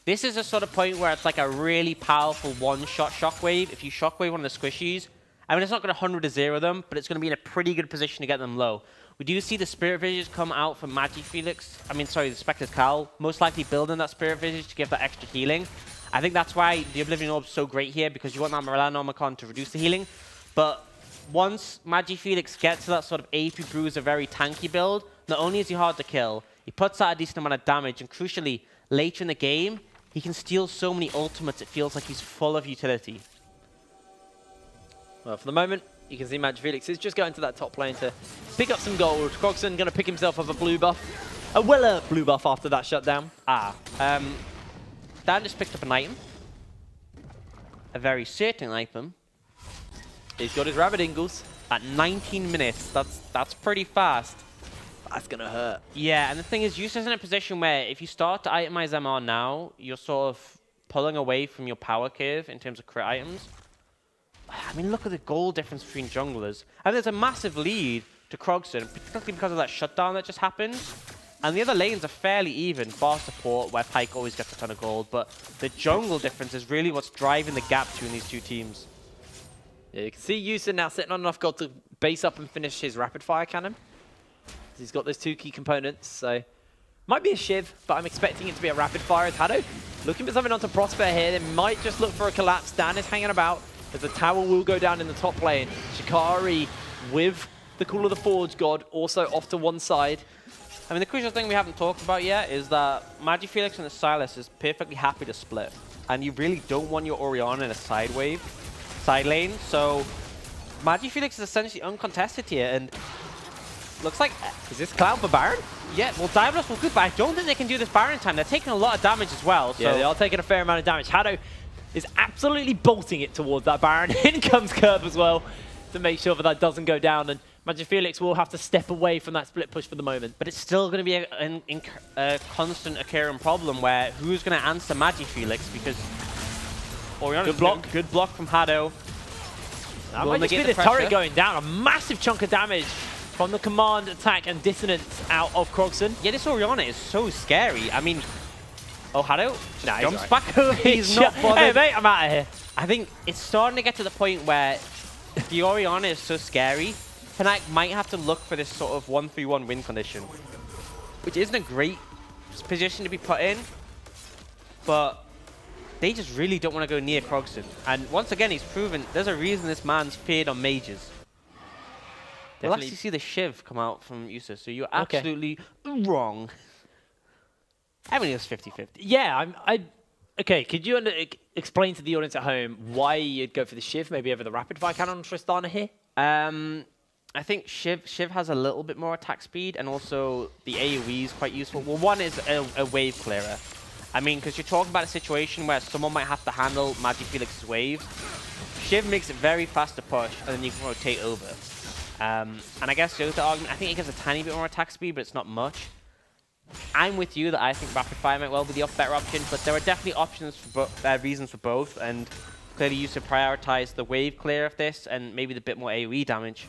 this is a sort of point where it's like a really powerful one-shot Shockwave. If you Shockwave one of the squishies, I mean, it's not going to 100-0 them, but it's going to be in a pretty good position to get them low. We do see the Spirit Visage come out from Magifelix. I mean, sorry, the Spectre's Cowl. Most likely building that Spirit Visage to give that extra healing. I think that's why the Oblivion Orb's so great here, because you want that Morellonomicon to reduce the healing. But once Magifelix gets to that sort of AP Bruiser, very tanky build, not only is he hard to kill, he puts out a decent amount of damage, and crucially, later in the game, he can steal so many ultimates, it feels like he's full of utility. Well, for the moment, you can see Magifelix is just going to that top lane to pick up some gold. Krogson going to pick himself up a blue buff. A Weller blue buff after that shutdown. Dan just picked up an item. A very certain item. He's got his Rabbit Ingles. At 19 minutes, that's pretty fast. That's going to hurt. Yeah, and the thing is, Yusa's in a position where if you start to itemize MR now, you're sort of pulling away from your power curve in terms of crit items. I mean, look at the goal difference between junglers. And there's a massive lead to Krogson, particularly because of that shutdown that just happened. And the other lanes are fairly even, bar support, where Pyke always gets a ton of gold. But the jungle difference is really what's driving the gap between these two teams. Yeah, you can see Yusa now sitting on enough gold to base up and finish his rapid fire cannon. He's got those two key components, so might be a Shiv, but I'm expecting it to be a rapid fire as Hado. Looking for something onto Prosper here. They might just look for a collapse. Dan is hanging about as the tower will go down in the top lane. Shikari with the Call of the Forge God also off to one side. I mean, the crucial thing we haven't talked about yet is that Magifelix and the Sylas is perfectly happy to split. And you really don't want your Orianna in a side lane. So Magifelix is essentially uncontested here, and looks like... Is this Cloud for Baron? Yeah, well, Diabolus will good, but I don't think they can do this Baron time. They're taking a lot of damage as well. So. Yeah, they are taking a fair amount of damage. Hado is absolutely bolting it towards that Baron. In comes Curb as well to make sure that doesn't go down. And Magifelix will have to step away from that split push for the moment. But it's still going to be a constant occurring problem where who's going to answer Magifelix, because Orianna's good block from Hado. That might just be the turret going down. A massive chunk of damage from the command, attack, and dissonance out of Krogson. Yeah, this Orianna is so scary. I mean... Oh, Hado jumps right. back over. He's not bothered. Hey, mate, I'm out of here. I think it's starting to get to the point where the Orianna is so scary, Fnatic might have to look for this sort of 1-3-1 win condition, which isn't a great position to be put in, but they just really don't want to go near Krogson. And once again, he's proven there's a reason this man's feared on mages. We'll actually see the Shiv come out from Yusa, so you're absolutely wrong. I mean, it was 50-50. Yeah, okay, could you explain to the audience at home why you'd go for the Shiv, maybe over the rapid fire cannon on Tristana here? I think Shiv has a little bit more attack speed, and also the AoE is quite useful. Well, one is a wave clearer. I mean, because you're talking about a situation where someone might have to handle Magifelix's waves. Shiv makes it very fast to push, and then you can rotate over. And I guess the other argument, I think it gives a tiny bit more attack speed, but it's not much. I'm with you that I think rapid fire might well be the better option, but there are definitely options for reasons for both, and clearly you should prioritize the wave clear of this and maybe the bit more AoE damage.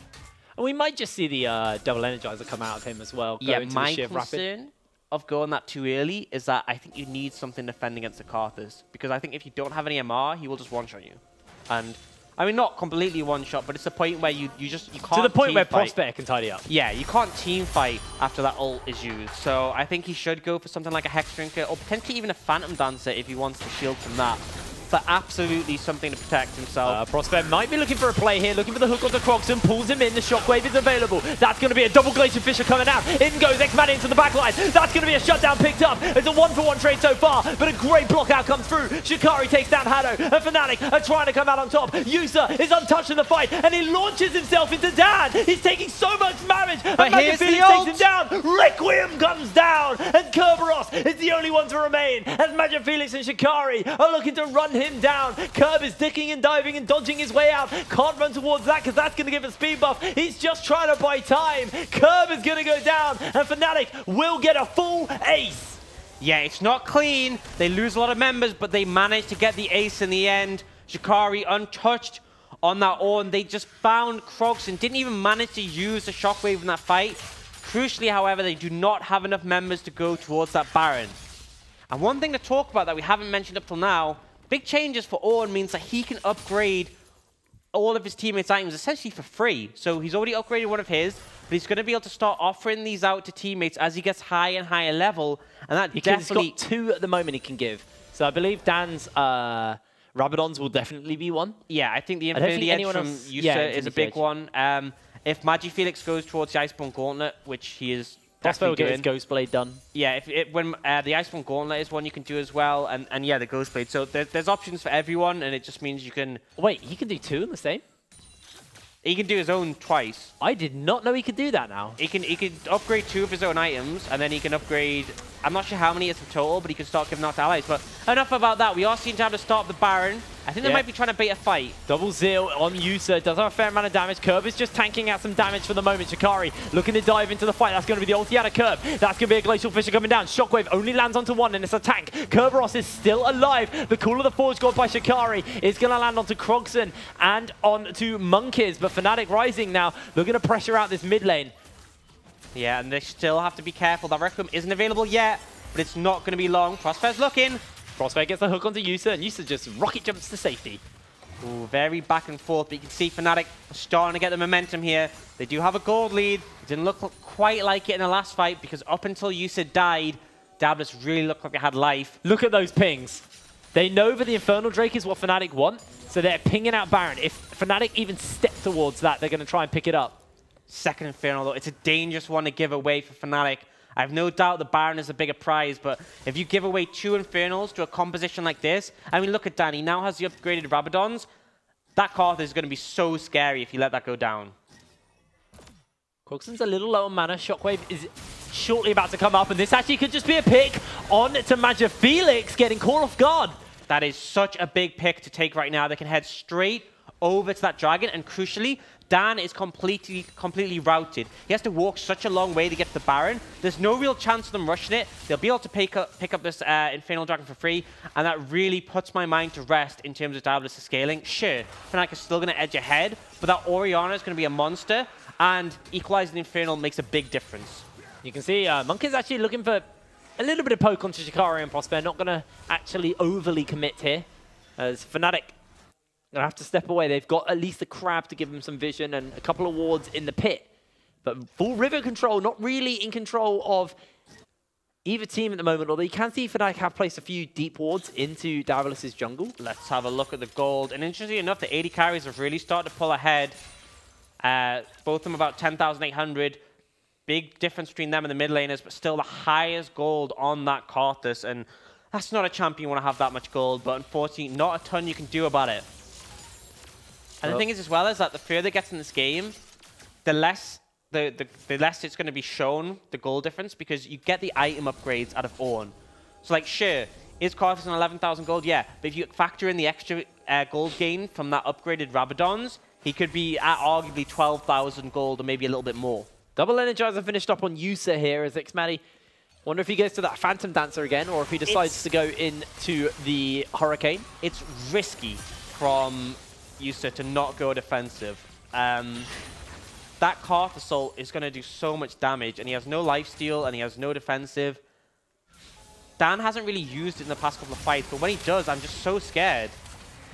And we might just see the double energizer come out of him as well. Yeah, my concern of going that too early is that I think you need something to defend against the Karthus, because I think if you don't have any MR, he will just one-shot you. And I mean, not completely one-shot, but it's the point where you can't to the point where fight. Prospect can tidy up. Yeah, you can't team fight after that ult is used. So I think he should go for something like a Hex Drinker, or potentially even a Phantom Dancer if he wants to shield from that. But absolutely something to protect himself. Prospect might be looking for a play here, looking for the hook onto Krogson, pulls him in, the Shockwave is available. That's going to be a double Glacier Fissure coming out. In goes X-Man into the backline. That's going to be a shutdown picked up. It's a 1-for-1 trade so far, but a great block out comes through. Shikari takes down Hado, and Fnatic are trying to come out on top. Yusa is untouched in the fight, and he launches himself into Dan. He's taking so much damage, and Magifelix takes him down. Requiem comes down, and Kerberos is the only one to remain, as Magifelix and Shikari are looking to run him him down. Curb is dicking and diving and dodging his way out. Can't run towards that because that's going to give a speed buff. He's just trying to buy time. Curb is going to go down, and Fnatic will get a full ace. Yeah, it's not clean. They lose a lot of members, but they manage to get the ace in the end. Shikari untouched on that Ornn. They just found Krogs and didn't even manage to use the shockwave in that fight. Crucially, however, they do not have enough members to go towards that Baron. And one thing to talk about that we haven't mentioned up till now, big changes for Ornn means that he can upgrade all of his teammates' items essentially for free. So he's already upgraded one of his, but he's going to be able to start offering these out to teammates as he gets higher and higher level. And that definitely... He's got 2 at the moment he can give. So I believe Dan's Rabadons will definitely be one. Yeah, I think the Infinity Edge from Yusa is a big one. If Magifelix goes towards the Iceborne Gauntlet, which he is definitely get his Ghostblade done. Yeah, when the Iceborne Gauntlet is one you can do as well, and yeah, the Ghostblade. So there's options for everyone, and it just means you can... Wait, he can do 2 in the same? He can do his own twice. I did not know he could do that now. He can upgrade 2 of his own items, and then he can upgrade... I'm not sure how many it's in total, but he can start giving out to allies. But enough about that. We are seeing time to start the Baron. I think they might be trying to bait a fight. Double Zeal on Yusa. Does have a fair amount of damage. Curb is just tanking out some damage for the moment. Shikari looking to dive into the fight. That's going to be the ulti out of Curb. That's going to be a Glacial Fissure coming down. Shockwave only lands onto 1, and it's a tank. Kerberos is still alive. The Call of the Forge God by Shikari is going to land onto Krogson and onto Monkeys. But Fnatic Rising now looking to pressure out this mid lane. Yeah, and they still have to be careful. That Requiem isn't available yet, but it's not going to be long. Prosper's looking. Prosper gets the hook onto Yusa, and Yusa just rocket jumps to safety. Ooh, very back and forth, but you can see Fnatic starting to get the momentum here. They do have a gold lead. It didn't look quite like it in the last fight, because up until Yusa died, Diabolus really looked like it had life. Look at those pings. They know that the Infernal Drake is what Fnatic want, so they're pinging out Baron. If Fnatic even step towards that, they're going to try and pick it up. Second Infernal, though, it's a dangerous one to give away for Fnatic. I have no doubt the Baron is a bigger prize, but if you give away 2 Infernals to a composition like this, I mean, look at Dan. He now has the upgraded Rabadons. That Karthus is going to be so scary if you let that go down. Krogson's a little low on mana. Shockwave is shortly about to come up, and this actually could just be a pick on to Magifelix, getting caught off guard. That is such a big pick to take right now. They can head straight over to that dragon, and crucially, Dan is completely routed. He has to walk such a long way to get to the Baron. There's no real chance of them rushing it. They'll be able to pick up this Infernal Dragon for free, and that really puts my mind to rest in terms of Diabolus scaling. Sure, Fnatic is still going to edge ahead, but that Orianna is going to be a monster, and equalizing the Infernal makes a big difference. You can see Monkey's actually looking for a little bit of poke onto Shikari and Prosper. Not going to actually overly commit here, as Fnatic going to have to step away. They've got at least the Crab to give them some vision and a couple of wards in the pit. But full river control, not really in control of either team at the moment, although you can see Fnatic have placed a few deep wards into Diabolus' jungle. Let's have a look at the gold. And interestingly enough, the 80 carries have really started to pull ahead. Both of them about 10,800. Big difference between them and the mid laners, but still the highest gold on that Karthus. And that's not a champion you want to have that much gold, but unfortunately, not a ton you can do about it. And the thing is, as well, is that the further it gets in this game, the less it's going to be shown, the gold difference, because you get the item upgrades out of Ornn. So, like, sure, is Karthus on 11,000 gold? Yeah. But if you factor in the extra gold gain from that upgraded Rabadons, he could be at arguably 12,000 gold or maybe a little bit more. Double Energizer finished up on Yusa here as Xmatty. Wonder if he goes to that Phantom Dancer again, or if he decides to go into the Hurricane. It's risky from Yusa to not go defensive. That Karth Assault is going to do so much damage, and he has no lifesteal, and he has no defensive. Dan hasn't really used it in the past couple of fights, but when he does, I'm just so scared.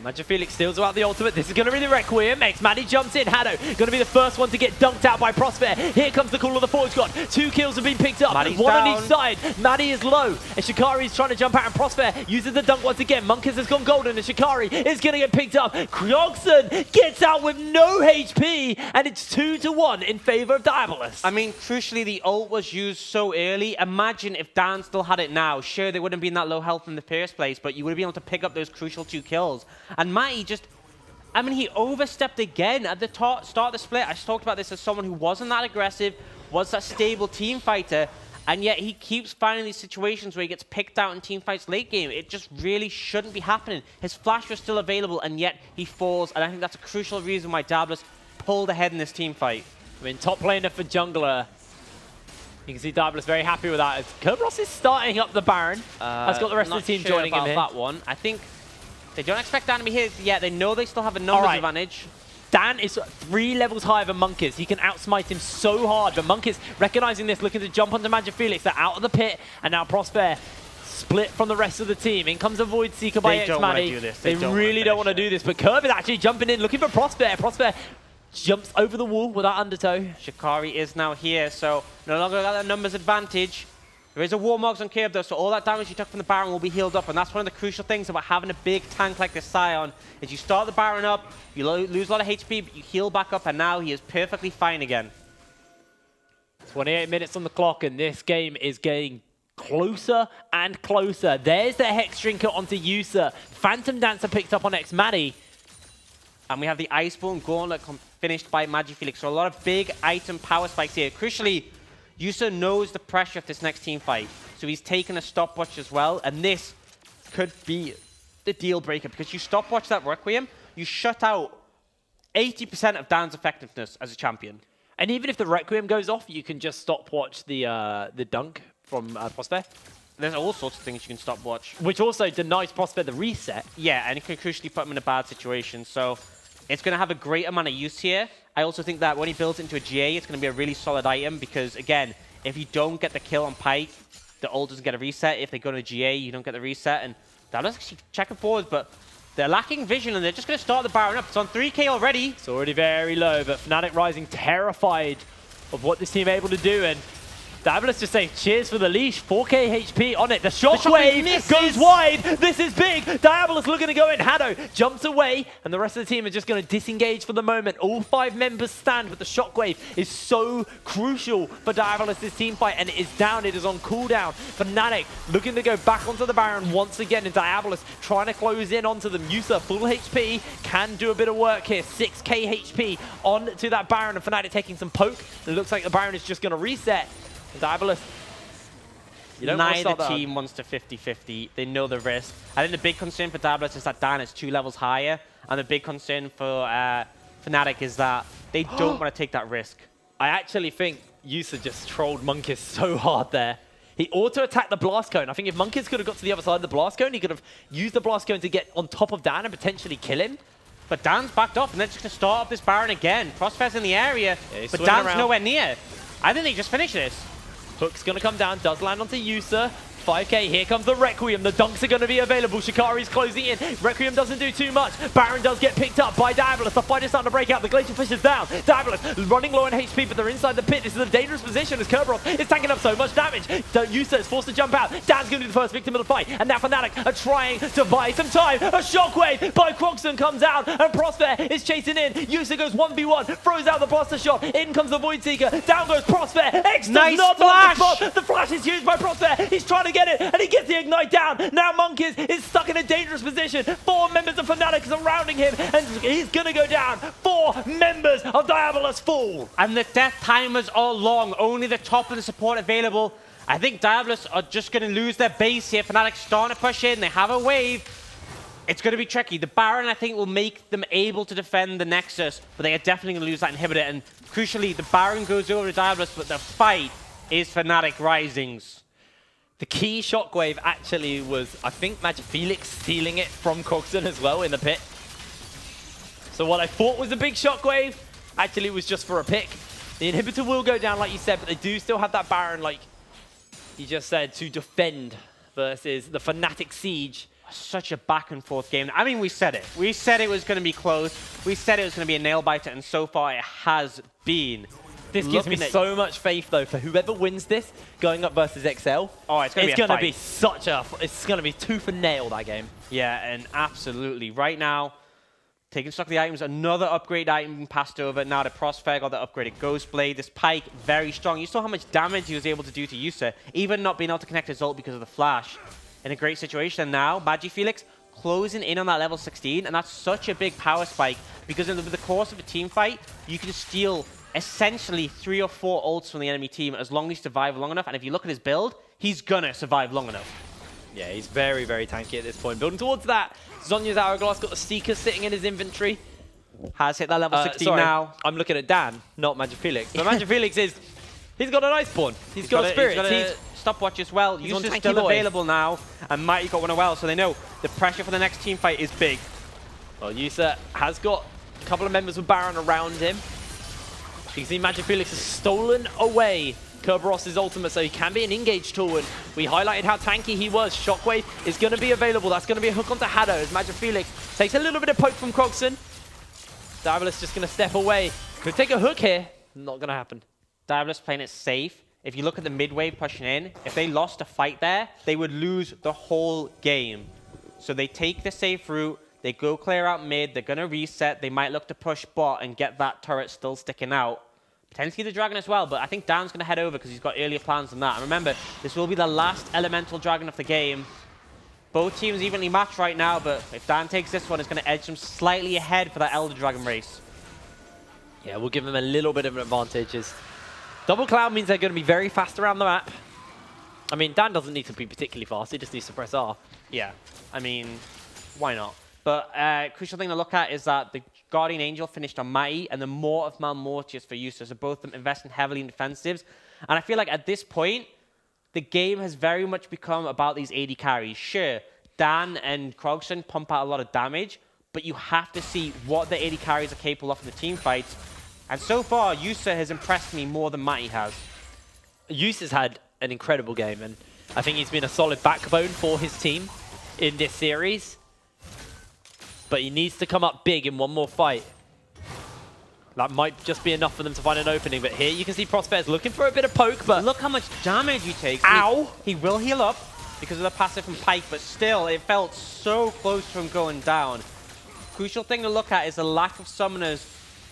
Magifelix steals out the ultimate. This is going to be the Requiem. Xmatty jumps in. Hado going to be the first one to get dunked out by Prosper. Here comes the Call of the Forge God. 2 kills have been picked up. Maddie's one down on each side. Maddie is low. And Shikari is trying to jump out, and Prosper uses the dunk once again. Monkeys has gone golden, and Shikari is going to get picked up. Krogson gets out with no HP, and it's 2-1 in favor of Diabolus. I mean, crucially, the ult was used so early. Imagine if Dan still had it now. Sure, they wouldn't be in that low health in the first place, but you would have been able to pick up those crucial 2 kills. And Matty just... I mean, he overstepped again at the start of the split. I talked about this as someone who wasn't that aggressive, was that stable team fighter, And yet he keeps finding these situations where he gets picked out in team fights late game. It just really shouldn't be happening. His flash was still available, and yet he falls. And I think that's a crucial reason why Diabolus pulled ahead in this team fight. I mean, top laner for jungler. You can see Diabolus very happy with that. Kerberos is starting up the Baron. Has got the rest of the team joining him here. That one. I think they don't expect Dan to be here yet. They know they still have a numbers advantage. Dan is 3 levels higher than Monkiz. He can outsmite him so hard, but Monkiz, recognizing this, looking to jump onto Magic Felix. They're out of the pit, and now Prosper split from the rest of the team. In comes a Void Seeker by X-Mani. They really don't want to do this, but Curve is actually jumping in, looking for Prosper. Prosper jumps over the wall with that undertow. Shikari is now here, so no longer got that numbers advantage. There is a Warmogs on Curve though, so all that damage you took from the Baron will be healed up, and that's one of the crucial things about having a big tank like this Scion, is you start the Baron up, you lose a lot of HP, but you heal back up, and now he is perfectly fine again. 28 minutes on the clock, and this game is getting closer and closer. There's the Hex Drinker onto Yusa. Phantom Dancer picked up on X-Mani. And we have the Iceborne Gauntlet finished by Magifelix, so a lot of big item power spikes here. Crucially, Yusa knows the pressure of this next team fight, so he's taken a stopwatch as well, and this could be the deal breaker, because you stopwatch that Requiem, you shut out 80% of Dan's effectiveness as a champion. And even if the Requiem goes off, you can just stopwatch the dunk from Prosper. There's all sorts of things you can stopwatch. Which also denies Prosper the reset. Yeah, and it can crucially put him in a bad situation, so it's going to have a great amount of use here. I also think that when he builds into a GA, it's going to be a really solid item because, again, if you don't get the kill on Pike, the ult doesn't get a reset. If they go to GA, you don't get the reset. And that was actually checking forward, but they're lacking vision, and they're just going to start the Baron up. It's on 3k already. It's already very low, but Fnatic Rising terrified of what this team are able to do. And Diabolus just saying, cheers for the leash. 4k HP on it. The shockwave goes wide. This is big. Diabolus looking to go in. Hado jumps away, and the rest of the team are just going to disengage for the moment. All 5 members stand, but the shockwave is so crucial for Diabolus' team fight, and it is down. It is on cooldown. Fnatic looking to go back onto the Baron once again, and Diabolus trying to close in onto them. Yusa, full HP, can do a bit of work here. 6k HP onto that Baron, and Fnatic taking some poke. It looks like the Baron is just going to reset. Diabolus, neither team wants to 50-50. They know the risk. I think the big concern for Diabolus is that Dan is 2 levels higher, and the big concern for Fnatic is that they don't want to take that risk. I actually think Yusa just trolled Monkiz so hard there. He auto-attacked the Blast Cone. I think if Monkiz could have got to the other side of the Blast Cone, he could have used the Blast Cone to get on top of Dan and potentially kill him. But Dan's backed off, and they're just going to start up this Baron again. Prosper's in the area, but Dan's nowhere near. I think they just finished this. Hook's going to come down, does land onto Yusa. 5k, here comes the Requiem. The dunks are going to be available. Shikari's closing in. Requiem doesn't do too much. Baron does get picked up by Diabolus. The fight is starting to break out. The Glacier Fish is down. Diabolus running low on HP, but they're inside the pit. This is a dangerous position as Kerberos is tanking up so much damage. Yusa is forced to jump out. Dan's going to be the first victim of the fight. And now Fnatic are trying to buy some time. A shockwave by Croxton comes out, and Prosper is chasing in. Yusa goes 1v1, throws out the Blaster Shot. In comes the Void Seeker. Down goes Prosper. X does not flash. The spot. The flash is used by Prosper. He's trying to get it, and he gets the Ignite down. Now Monkiz is stuck in a dangerous position. 4 members of Fnatic surrounding him, and he's going to go down. 4 members of Diabolus fall. And the death timers are long. Only the top of the support available. I think Diabolus are just going to lose their base here. Fnatic starting to push in. They have a wave. It's going to be tricky. The Baron, I think, will make them able to defend the Nexus, but they are definitely going to lose that inhibitor. And crucially, the Baron goes over to Diabolus, but the fight is Fnatic Rising's. The key shockwave actually was, I think, Magic Felix stealing it from Croxton as well in the pit. So what I thought was a big shockwave actually was just for a pick. The inhibitor will go down, like you said, but they do still have that Baron, like you just said, to defend versus the Fnatic Siege. Such a back and forth game. I mean, we said it. We said it was going to be close. We said it was going to be a nail biter, and so far it has been. This gives me so much faith, though, for whoever wins this, going up versus XL. Oh, it's going to be such a... It's going to be tooth and nail, that game. Yeah, and absolutely. Right now, taking stock of the items, another upgrade item passed over. Now the Prosper got the upgraded Ghost Blade. This Pike, very strong. You saw how much damage he was able to do to Yusa, even not being able to connect his ult because of the flash. In a great situation. And now, Magifelix closing in on that level 16, and that's such a big power spike because in the course of a team fight, you can steal essentially 3 or 4 ults from the enemy team as long as he survives long enough. And if you look at his build, he's gonna survive long enough. Yeah, he's very, very tanky at this point. Building towards that, Zhonya's Hourglass got the Seeker sitting in his inventory. Has hit that level 16 sorry, now. I'm looking at Dan, not Magic Felix. But Magic Felix he's got an Ice Pawn. He's got a Spirit. He's got a stopwatch as well. He's Yusa's still available now, and Mighty got one as well, so they know the pressure for the next team fight is big. Well, Yusa has got a couple of members with Baron around him. You can see Magic Felix has stolen away Kerberos's ultimate, so he can be an engage tool, and we highlighted how tanky he was. Shockwave is going to be available. That's going to be a hook onto Haddo as Magic Felix takes a little bit of poke from Krogson. Diabolus just going to step away. Could take a hook here. Not going to happen. Diabolus playing it safe. If you look at the mid wave pushing in, if they lost a fight there, they would lose the whole game. So they take the safe route. They go clear out mid. They're going to reset. They might look to push bot and get that turret still sticking out. Potentially the dragon as well, but I think Dan's going to head over because he's got earlier plans than that. And remember, this will be the last elemental dragon of the game. Both teams evenly matched right now, but if Dan takes this one, it's going to edge them slightly ahead for that Elder Dragon race. Yeah, we'll give them a little bit of an advantage. Double Cloud means they're going to be very fast around the map. I mean, Dan doesn't need to be particularly fast. He just needs to press R. Yeah, I mean, why not? But crucial thing to look at is that the Guardian Angel finished on Mighty and the Mort of Malmortius for Yusa. So both of them investing heavily in defensives. And I feel like at this point, the game has very much become about these AD carries. Sure, Dan and Krogson pump out a lot of damage, but you have to see what the AD carries are capable of in the team fights. And so far, Yusa has impressed me more than Mighty has. Yusa's had an incredible game, and I think he's been a solid backbone for his team in this series. But he needs to come up big in one more fight. That might just be enough for them to find an opening. But here you can see Prosper's looking for a bit of poke, but look how much damage he takes. Ow! He will heal up because of the passive from Pyke, but still, it felt so close to him going down. Crucial thing to look at is the lack of summoners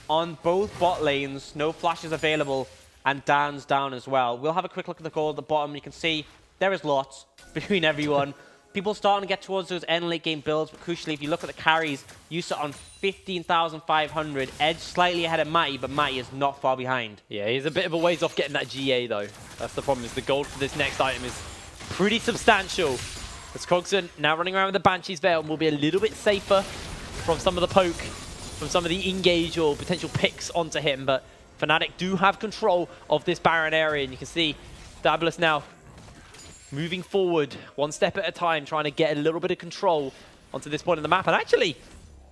on both bot lanes. No flashes available, and Dan's down as well. We'll have a quick look at the goal at the bottom. You can see there is lots between everyone. People starting to get towards those end late game builds, but crucially, if you look at the carries, Yusa on 15,500, edge slightly ahead of Mighty, but Mighty is not far behind. Yeah, he's a bit of a ways off getting that GA though. That's the problem, is the gold for this next item is pretty substantial. As Krogson now running around with the Banshee's Veil and will be a little bit safer from some of the poke, from some of the engage or potential picks onto him, but Fnatic do have control of this Baron area, and you can see Diabolus now moving forward, one step at a time, trying to get a little bit of control onto this point of the map. And actually,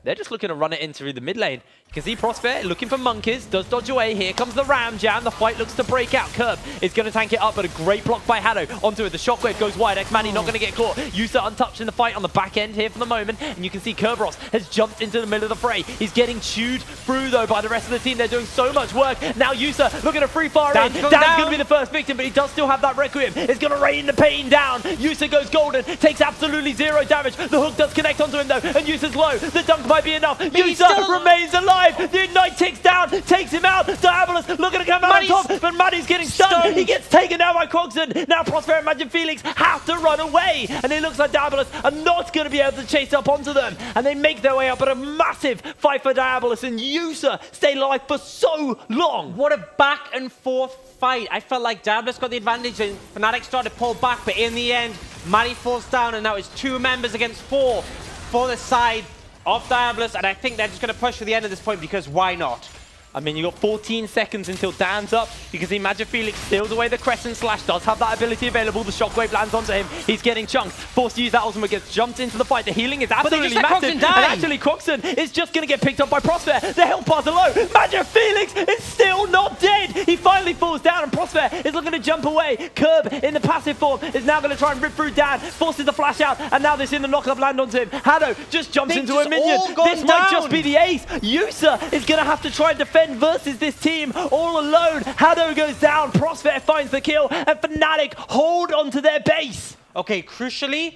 they're just looking to run it into the mid lane. You can see Prosper looking for monkeys, does dodge away. Here comes the Ram Jam. The fight looks to break out. Curb is going to tank it up, but a great block by Haddo onto it. The shockwave goes wide. X-Manny not going to get caught. Yusa untouched in the fight on the back end here for the moment. And you can see Kerberos has jumped into the middle of the fray. He's getting chewed through, though, by the rest of the team. They're doing so much work. Now Yusa looking to free fire in. Dan's going to be the first victim, but he does still have that Requiem. It's going to rain the pain down. Yusa goes golden, takes absolutely zero damage. The hook does connect onto him, though, and Yusa's low. The dunk might be enough. Yusa remains alive. The Ignite ticks down, takes him out. Diabolus looking to come out on top, but Maddie's getting stunned. He gets taken down by Krogson. Now Prosper and Magic Felix have to run away, and it looks like Diabolus are not going to be able to chase up onto them, and they make their way up, but a massive fight for Diabolus, and Yusa stayed alive for so long. What a back and forth fight. I felt like Diabolus got the advantage, and Fnatic started to pull back, but in the end, Maddie falls down, and now it's 2 members against 4 for the side of Diabolus, and I think they're just going to push to the end at this point, because why not? I mean, you've got 14 seconds until Dan's up. You can see Magic Felix steals away the Crescent Slash, does have that ability available. The Shockwave lands onto him. He's getting chunked. Forced to use that ultimate, gets jumped into the fight. The healing is absolutely massive. And actually, Krogson is just going to get picked up by Prosper. The health bars are low. Magic Felix is still not dead. He finally falls down, and Prosper is looking to jump away. Curb in the passive form is now going to try and rip through Dan. Forces the flash out, and now they're seeing the knock-up land onto him. Haddo just jumps into a minion. This might just be the ace. Yusa is going to have to try and defend versus this team all alone. Haddo goes down, Prosper finds the kill, and Fnatic hold onto their base. Okay, crucially,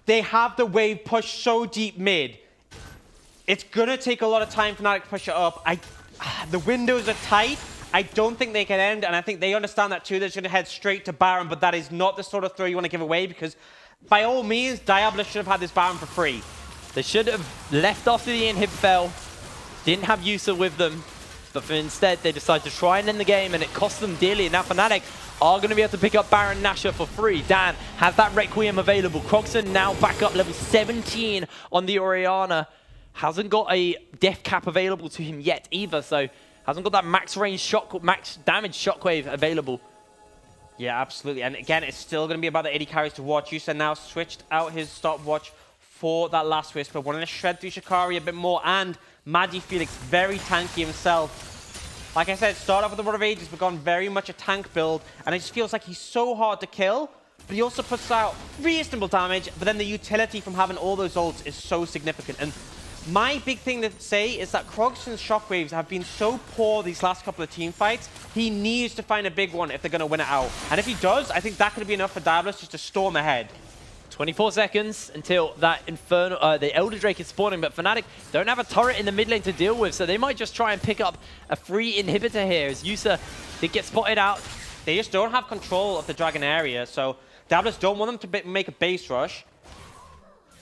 they have the wave pushed so deep mid. It's gonna take a lot of time for Fnatic to push it up. The windows are tight. I don't think they can end, and I think they understand that too. They're just gonna head straight to Baron, but that is not the sort of throw you want to give away, because by all means, Diabolus should have had this Baron for free. They should have left after the inhib fell. Didn't have Yusa with them. But instead, they decide to try and end the game, and it costs them dearly. And now Fnatic are going to be able to pick up Baron Nashor for free. Dan has that Requiem available. Krogson now back up level 17 on the Orianna. Hasn't got a death cap available to him yet either, so hasn't got that max range shock, max damage shockwave available. Yeah, absolutely. And again, it's still going to be about the 80 carries to watch. Yusa now switched out his stopwatch for that last Whisper. Wanting to shred through Shikari a bit more, and MagiFelix, very tanky himself. Like I said, started off with a Rod of Ages, but gone very much a tank build, and it just feels like he's so hard to kill, but he also puts out reasonable damage, but then the utility from having all those ults is so significant. And my big thing to say is that Krogson's shockwaves have been so poor these last couple of team fights. He needs to find a big one if they're going to win it out. And if he does, I think that could be enough for Diabolus just to storm ahead. 24 seconds until that Inferno, the Elder Drake is spawning, but Fnatic don't have a turret in the mid lane to deal with, so they might just try and pick up a free inhibitor here as Yusa did get spotted out. They just don't have control of the Dragon area, so Diabolus don't want them to make a base rush.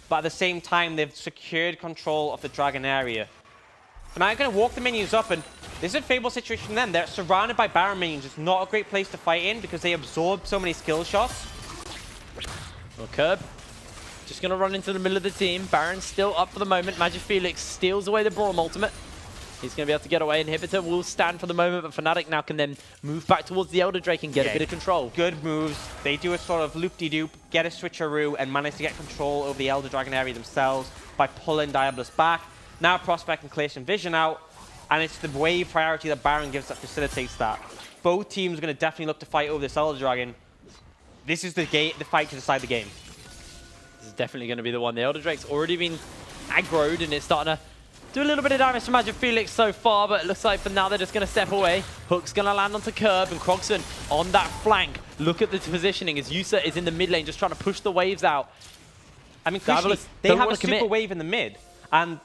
But at the same time, they've secured control of the Dragon area. Fnatic are going to walk the minions up, and this is a favorable situation for them. They're surrounded by Baron minions. It's not a great place to fight in because they absorb so many skill shots. Well, Curb just going to run into the middle of the team. Baron's still up for the moment. MagiFelix steals away the Braum ultimate. He's going to be able to get away. Inhibitor will stand for the moment, but Fnatic now can then move back towards the Elder Drake and get a bit of control. Good moves. They do a sort of loop-de-doop, get a switcheroo, and manage to get control over the Elder Dragon area themselves by pulling Diabolus back. Now Prospect can clear some vision out, and it's the wave priority that Baron gives that facilitates that. Both teams are going to definitely look to fight over this Elder Dragon. This is the fight to decide the game. This is definitely going to be the one. The Elder Drake's already been aggroed, and it's starting to do a little bit of damage to MagiFelix so far, but it looks like for now they're just going to step away. Hook's going to land onto Curb, and Krogson on that flank. Look at the positioning as Yusa is in the mid lane, just trying to push the waves out. I mean, crucially, they have a super wave in the mid, and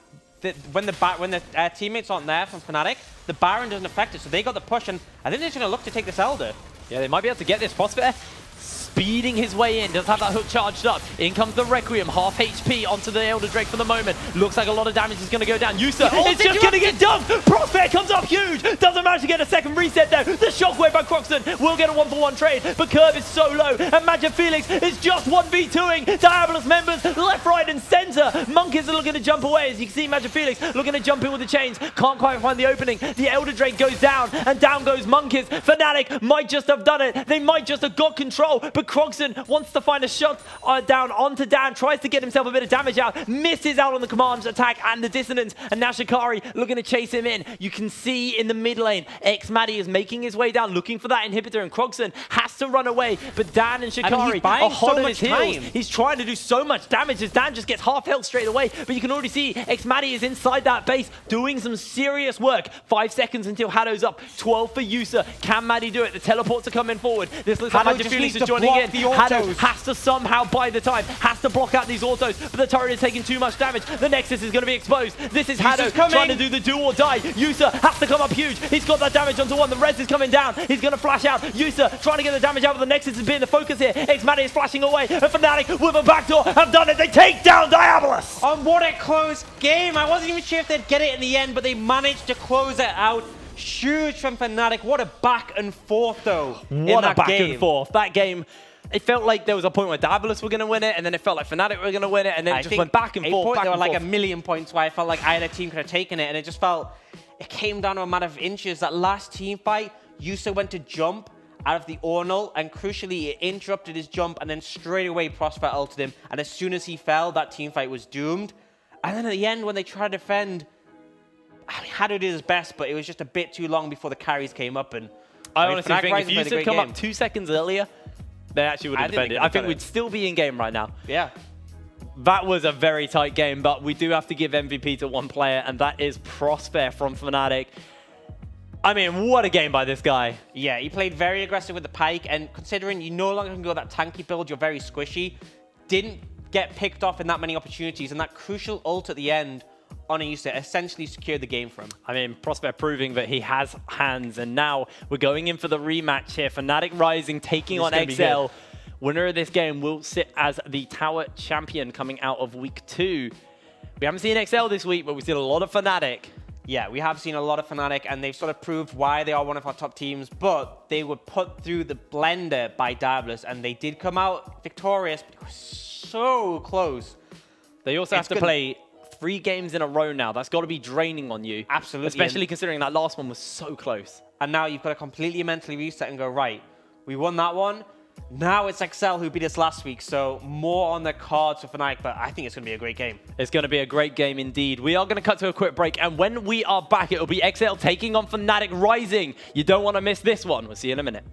when the teammates aren't there from Fnatic, the Baron doesn't affect it, so they got the push, and I think they're just going to look to take this Elder. Yeah, they might be able to get this. Prospect speeding his way in, does have that hook charged up. In comes the Requiem, half HP onto the Elder Drake for the moment. Looks like a lot of damage is going to go down. Yusa, it's just going to get dumped. Prospect comes up huge. Doesn't manage to get a second reset though. The shockwave by Krogson will get a 1-for-1 trade, but Curb is so low, and MagiFelix is just 1v2ing Diabolus members left, right, and center. Monkeys are looking to jump away. As you can see, MagiFelix looking to jump in with the chains. Can't quite find the opening. The Elder Drake goes down, and down goes Monkeys. Fnatic might just have done it. They might just have got control, but Krogson wants to find a shot down onto Dan, tries to get himself a bit of damage out, misses out on the commands attack and the dissonance, and now Shikari looking to chase him in. You can see in the mid lane, X-Maddie is making his way down, looking for that inhibitor, and Krogson has to run away, but Dan and Shikari are hot on his heels. He's trying to do so much damage as Dan just gets half health straight away, but you can already see X-Maddie is inside that base doing some serious work. 5 seconds until Haddo's up, 12 for Yusa. Can Maddie do it? The teleports are coming forward. This looks like MagiFelix is joining in. Haddo has to somehow buy the time, has to block out these autos, but the turret is taking too much damage. The Nexus is going to be exposed. This is Haddo trying to do the do or die. Yusa has to come up huge. He's got that damage onto one. The res is coming down. He's going to flash out. Yusa trying to get the damage out, but the Nexus is being the focus here. X-Maddie is flashing away, and Fnatic with a backdoor have done it. They take down Diabolus. Oh, what a close game. I wasn't even sure if they'd get it in the end, but they managed to close it out. Huge from Fnatic. What a back and forth, though. What a back and forth. That game, it felt like there was a point where Diabolus were going to win it, and then it felt like Fnatic were going to win it, and then it just went back and forth. There were like a million points where I felt like either team could have taken it, and it just felt, it came down to a matter of inches. That last team fight, Yusa went to jump out of the Ornal, and crucially, it interrupted his jump, and then straight away Prospect ulted him, and as soon as he fell, that team fight was doomed. And then at the end, when they tried to defend, I mean, Haddo did his best, but it was just a bit too long before the carries came up. And I honestly think if Yusa had come up 2 seconds earlier, they actually would have defended. I think we'd still be in game right now. Yeah. That was a very tight game, but we do have to give MVP to one player, and that is Prosper from Fnatic. I mean, what a game by this guy. Yeah, he played very aggressive with the Pike, and considering you no longer can go that tanky build, you're very squishy, didn't get picked off in that many opportunities, and that crucial ult at the end on Yusa essentially secured the game for him. I mean, Prosper proving that he has hands, and now we're going in for the rematch here. Fnatic Rising taking on XL. Winner of this game will sit as the Tower Champion coming out of week 2. We haven't seen XL this week, but we've seen a lot of Fnatic. Yeah, we have seen a lot of Fnatic, and they've sort of proved why they are one of our top teams, but they were put through the blender by Diabolus, and they did come out victorious, but it was so close. They also have to play 3 games in a row now. That's got to be draining on you. Absolutely. Especially considering that last one was so close. And now you've got to completely mentally reset and go, right, we won that one. Now it's Excel who beat us last week, so more on the cards for Fnatic, but I think it's going to be a great game. It's going to be a great game indeed. We are going to cut to a quick break, and when we are back, it will be XL taking on Fnatic Rising. You don't want to miss this one. We'll see you in a minute.